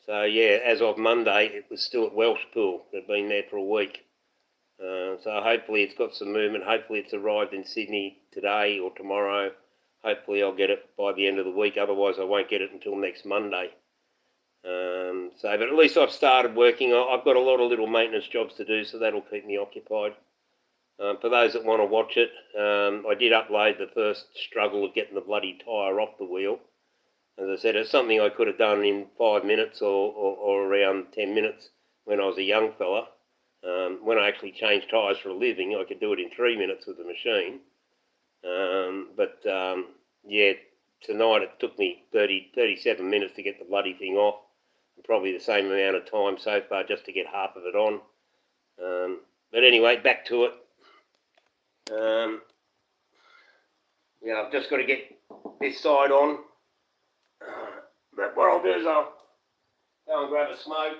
So yeah, as of Monday, it was still at Welshpool. They've been there for a week. So hopefully it's got some movement. Hopefully it's arrived in Sydney today or tomorrow. Hopefully I'll get it by the end of the week. Otherwise I won't get it until next Monday. But at least I've started working. I've got a lot of little maintenance jobs to do, so that'll keep me occupied. For those that want to watch it, I did upload the first struggle of getting the bloody tyre off the wheel. As I said, it's something I could have done in 5 minutes or around 10 minutes when I was a young fella. When I actually changed tyres for a living, I could do it in 3 minutes with the machine. Yeah, tonight it took me 37 minutes to get the bloody thing off. And probably the same amount of time so far just to get half of it on. But anyway, back to it. Yeah, I've just got to get this side on. But what I'll do is I'll go and grab a smoke.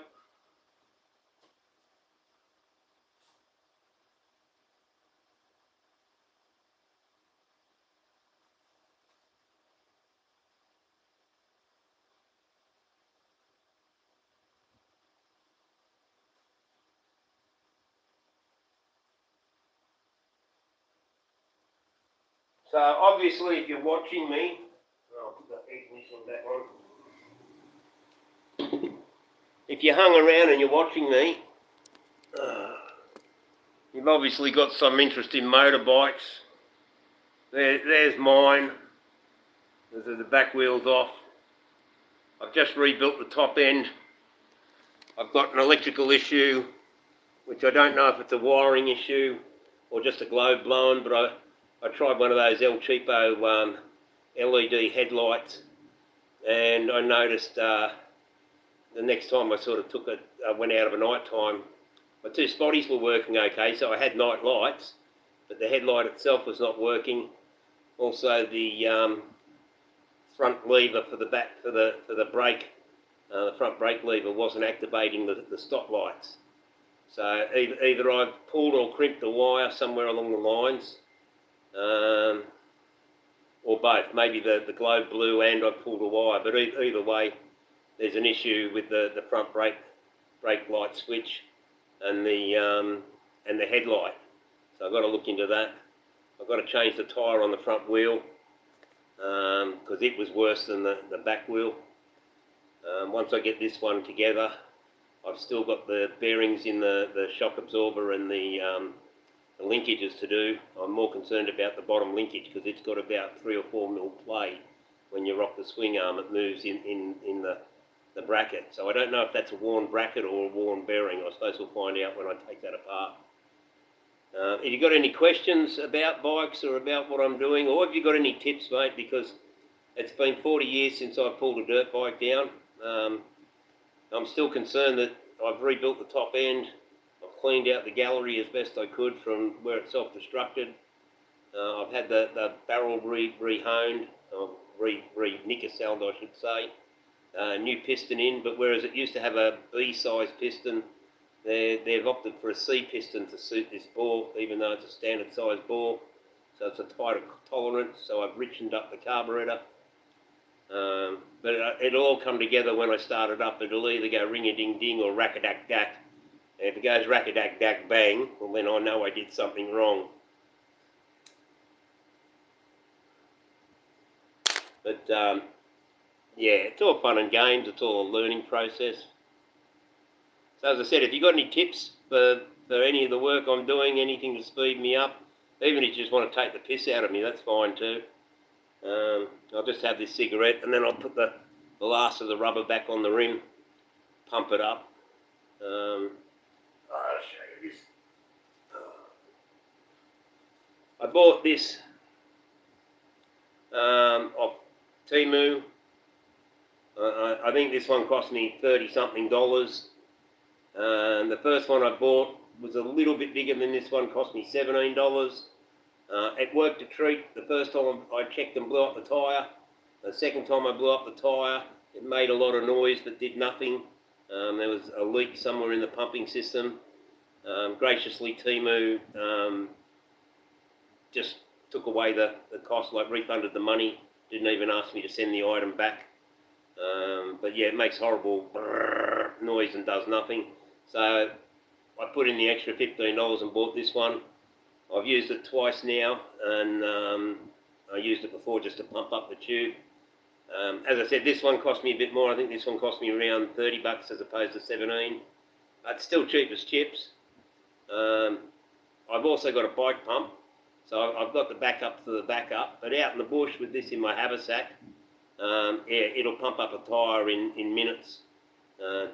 So obviously if you're watching me, I'll put the ignition back on. If you hung around and you're watching me, you've obviously got some interest in motorbikes. There's mine. There's the back wheels off. I've just rebuilt the top end. I've got an electrical issue, which I don't know if it's a wiring issue or just a globe blowing, but I tried one of those El Cheapo LED headlights, and I noticed the next time I sort of took it, I went out of a night time, my 2 spotties were working okay, so I had night lights, but the headlight itself was not working. Also the front lever for the brake, the front brake lever wasn't activating the stop lights. So either I pulled or crimped the wire somewhere along the lines, or both. Maybe the globe blew and I pulled a wire, but either way, there's an issue with the front brake light switch and the headlight. So I've got to look into that. I've got to change the tyre on the front wheel because it was worse than the back wheel. Once I get this one together, I've still got the bearings in the shock absorber and the linkages to do. I'm more concerned about the bottom linkage because it's got about 3 or 4 mil play. When you rock the swing arm, it moves in the bracket. So I don't know if that's a worn bracket or a worn bearing. I suppose we'll find out when I take that apart. If you've got any questions about bikes or about what I'm doing, or have you got any tips, mate, because it's been 40 years since I pulled a dirt bike down. I'm still concerned that I've rebuilt the top end. I've cleaned out the gallery as best I could from where it self-destructed. I've had the barrel re-honed, re-nickel-celled, I should say. New piston in, but whereas it used to have a B-size piston, they've opted for a C piston to suit this bore, even though it's a standard size bore. So it's a tighter tolerance, so I've richened up the carburetor. But it'll all come together when I start it up. It'll either go ring-a-ding-ding or rack-a-dack-dack. And if it goes rack-a-dack-dack-bang, well then I know I did something wrong. But yeah, it's all fun and games. It's all a learning process. So as I said, if you've got any tips for any of the work I'm doing, anything to speed me up, even if you just want to take the piss out of me, that's fine too. I'll just have this cigarette and then I'll put the last of the rubber back on the rim, pump it up. I'll show you this. I bought this off Temu. I think this one cost me $30-something. The first one I bought was a little bit bigger than this one, cost me $17. It worked a treat. The first time I checked and blew up the tyre. The second time I blew up the tyre, it made a lot of noise but did nothing. There was a leak somewhere in the pumping system. Graciously, Temu just took away the cost, like refunded the money, didn't even ask me to send the item back. But yeah, it makes horrible noise and does nothing. So I put in the extra $15 and bought this one. I've used it twice now, and I used it before just to pump up the tube. As I said, this one cost me a bit more. I think this one cost me around $30 as opposed to 17. It's still cheap as chips. I've also got a bike pump, so I've got the backup to the backup. But out in the bush with this in my haversack, yeah, it'll pump up a tyre in minutes.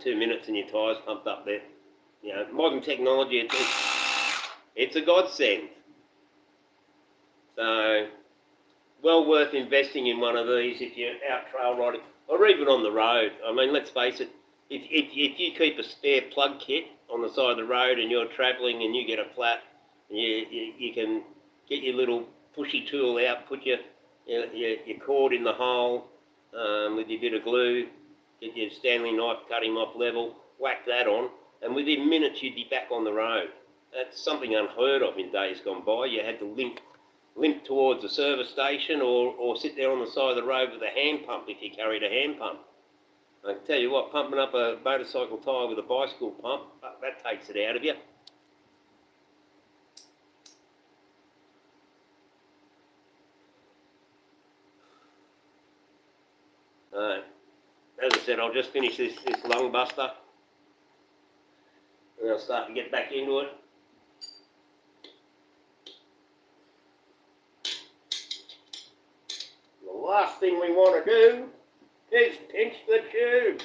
2 minutes and your tyre's pumped up there. You know, modern technology, it's a godsend. So, well worth investing in one of these if you're out trail riding, or even on the road. I mean, let's face it, if you keep a spare plug kit on the side of the road and you're travelling and you get a flat, you can get your little pushy tool out, put your cord in the hole with your bit of glue, get your Stanley knife, cut him off level, whack that on, and within minutes you'd be back on the road. That's something unheard of in days gone by. You had to limp towards a service station or sit there on the side of the road with a hand pump if you carried a hand pump. I can tell you what, pumping up a motorcycle tyre with a bicycle pump, that takes it out of you. As I said, I'll just finish this lung buster and I'll start to get back into it. The last thing we want to do is pinch the tube.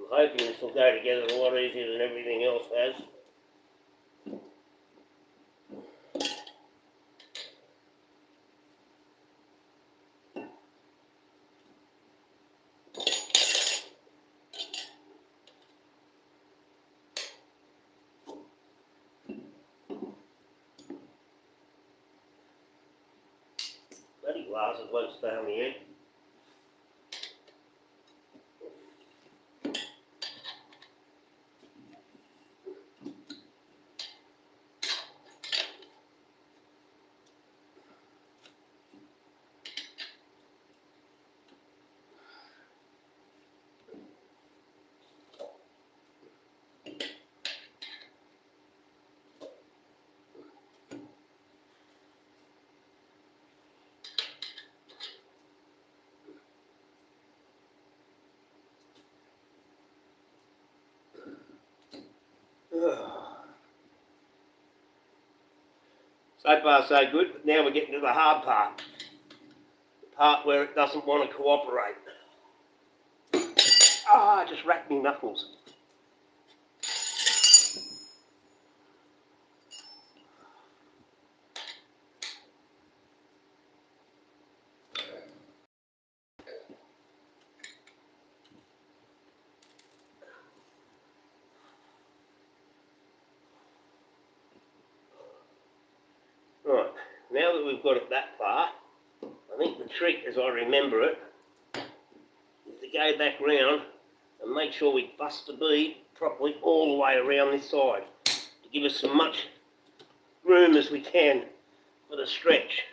I'm hoping this will go together a lot easier than everything else has. Bloody glasses won't stay on the end. So far so good, but now we're getting to the hard part. The part where it doesn't want to cooperate. I just racked me knuckles. Right, now that we've got it that far, I think the trick, as I remember it, is to go back round and make sure we bust the bead properly all the way around this side to give us as much room as we can for the stretch.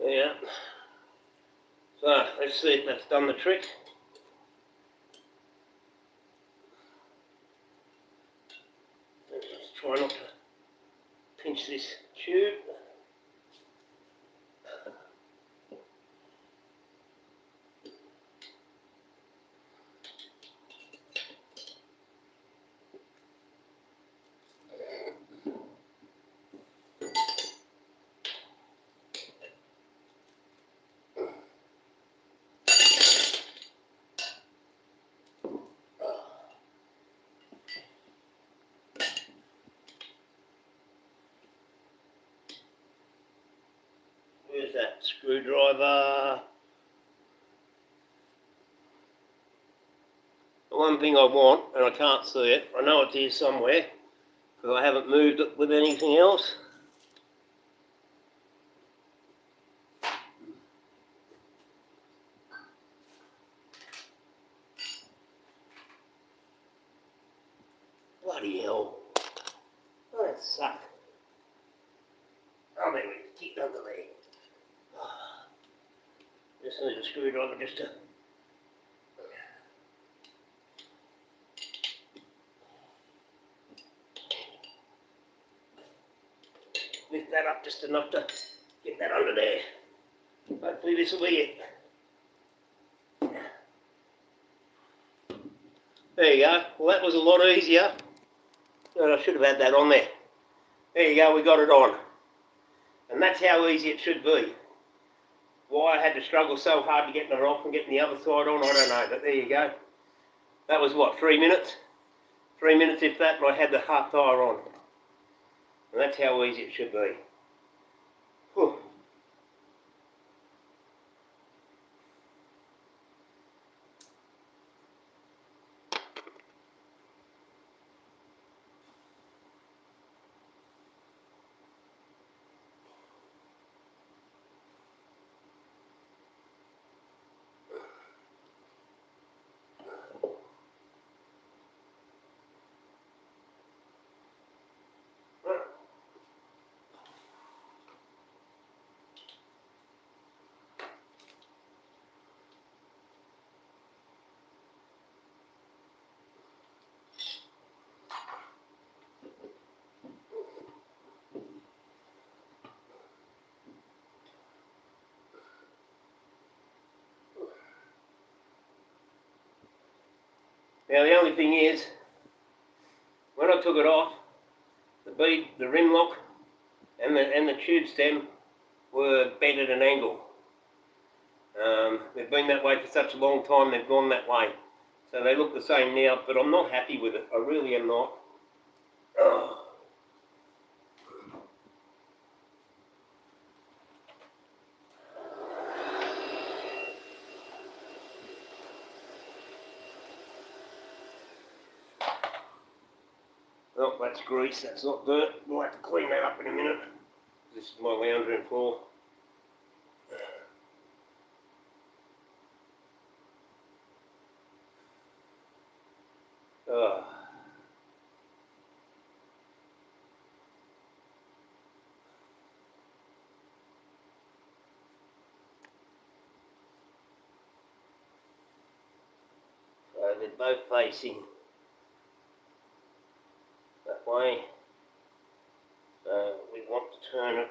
Yeah. So let's see if that's done the trick. Let's try not to pinch this tube. Where's that screwdriver? The one thing I want, and I can't see it, I know it's here somewhere, because I haven't moved it with anything else. Bloody hell. Oh, that sucked. Oh, there we go. Keep it under there. Just need a screwdriver just to lift that up just enough to get that under there. Hopefully this will be it. There you go. Well, that was a lot easier. I should have had that on there. There you go, we got it on. And that's how easy it should be. Why I had to struggle so hard to getting it off and getting the other side on, I don't know. But there you go. That was what, 3 minutes? 3 minutes if that, and I had the half tyre on. And that's how easy it should be. Whew. Now the only thing is, when I took it off, the rim lock and the tube stem were bent at an angle. They've been that way for such a long time, they've gone that way. So they look the same now, but I'm not happy with it. I really am not. Oh. Oh, that's grease, that's not dirt. We'll have to clean that up in a minute. This is my lounge room floor. Oh. So they're both facing that way. So we want to turn it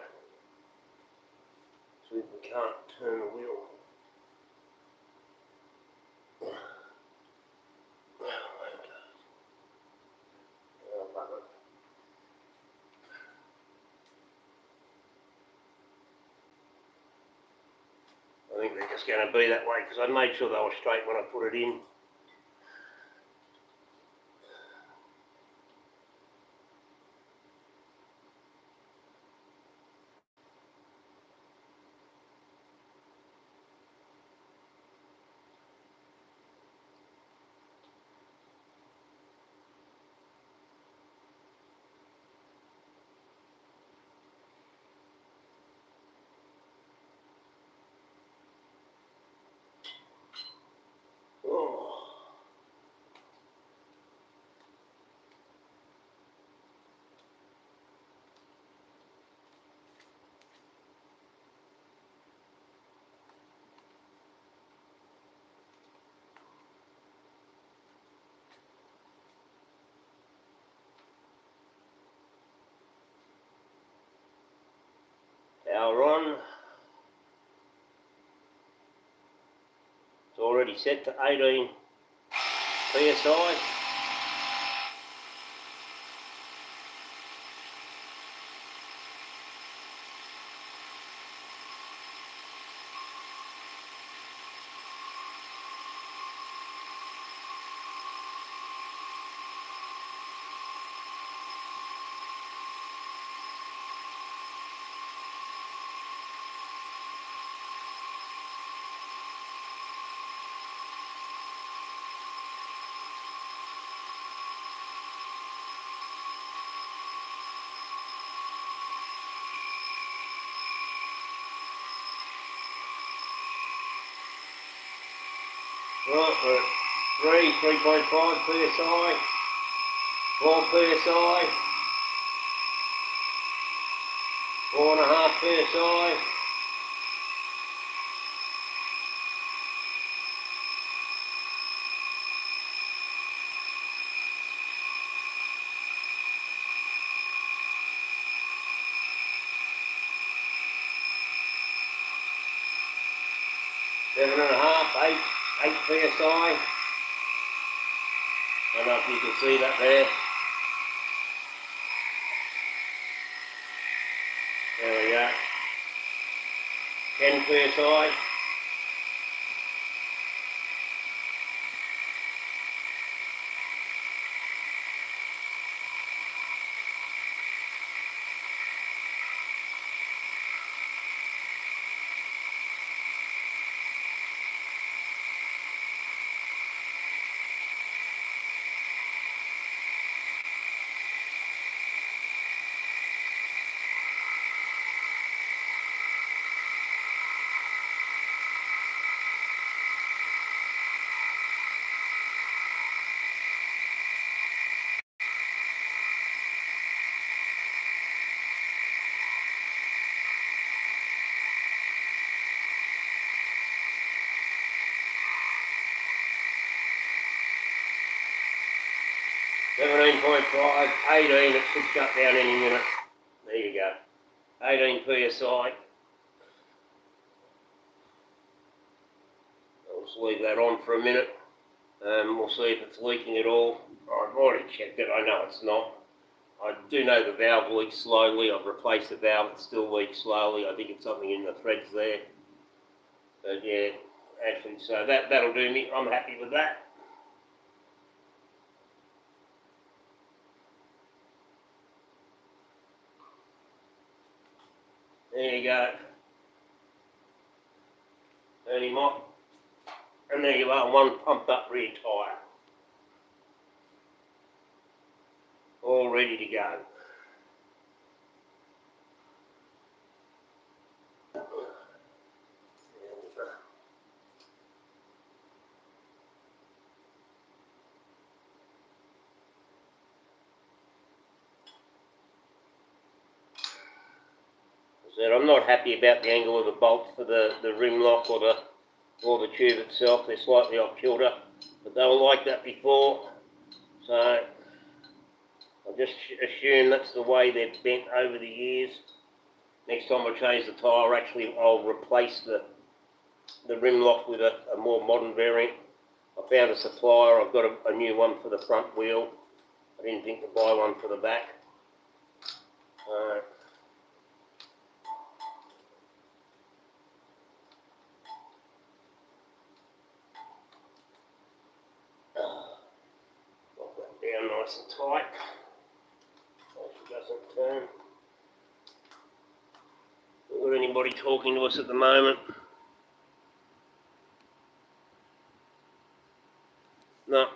so we can't turn the wheel. I think they're just going to be that way because I made sure they were straight when I put it in. Oh. Power on. It's already set to 18 psi. Right, we're at 3.5 psi, 4 psi, 4.5 psi. Seven and a half, 8 psi. I don't know if you can see that there. There we go. 10 psi. .5, 18, it should shut down any minute. There you go. 18 psi. I'll just leave that on for a minute. We'll see if it's leaking at all. I've already checked it, I know it's not. I do know the valve leaks slowly. I've replaced the valve, it still leaks slowly. I think it's something in the threads there. But yeah, actually, so that'll do me. I'm happy with that. There you go. Turn him off. And there you are, one pumped up rear tyre. All ready to go. I'm not happy about the angle of the bolts for the rim lock or the tube itself. They're slightly off kilter, but they were like that before, so I just assume that's the way they've bent over the years. Next time I change the tyre, actually I'll replace the rim lock with a more modern variant. I found a supplier. I've got a new one for the front wheel. I didn't think to buy one for the back. Lock that down nice and tight so it doesn't turn. Not got anybody talking to us at the moment. No.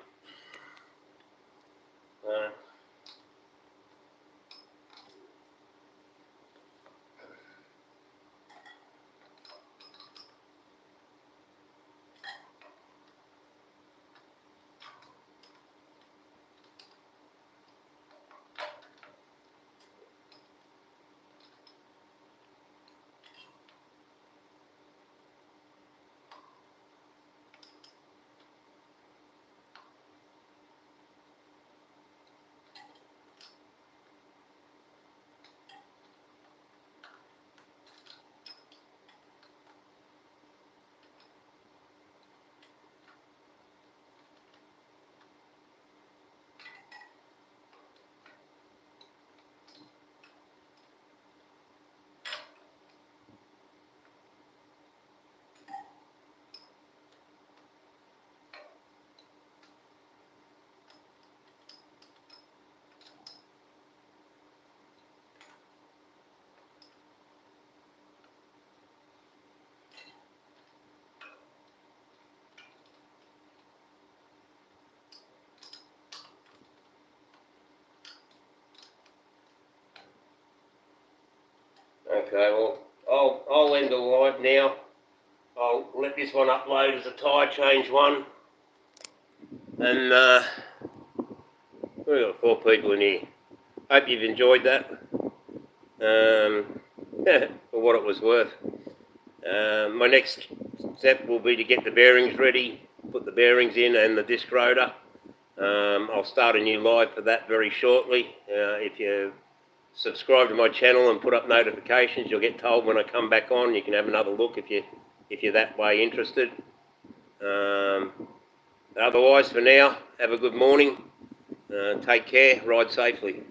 Okay, well, I'll end the live now. I'll let this one upload as a tyre change one. And we've got 4 people in here. Hope you've enjoyed that. For what it was worth. My next step will be to get the bearings ready, put the bearings in and the disc rotor. I'll start a new live for that very shortly. If you subscribe to my channel and put up notifications, you'll get told when I come back on. You can have another look if you're that way interested. Otherwise, for now, have a good morning. Take care. Ride safely.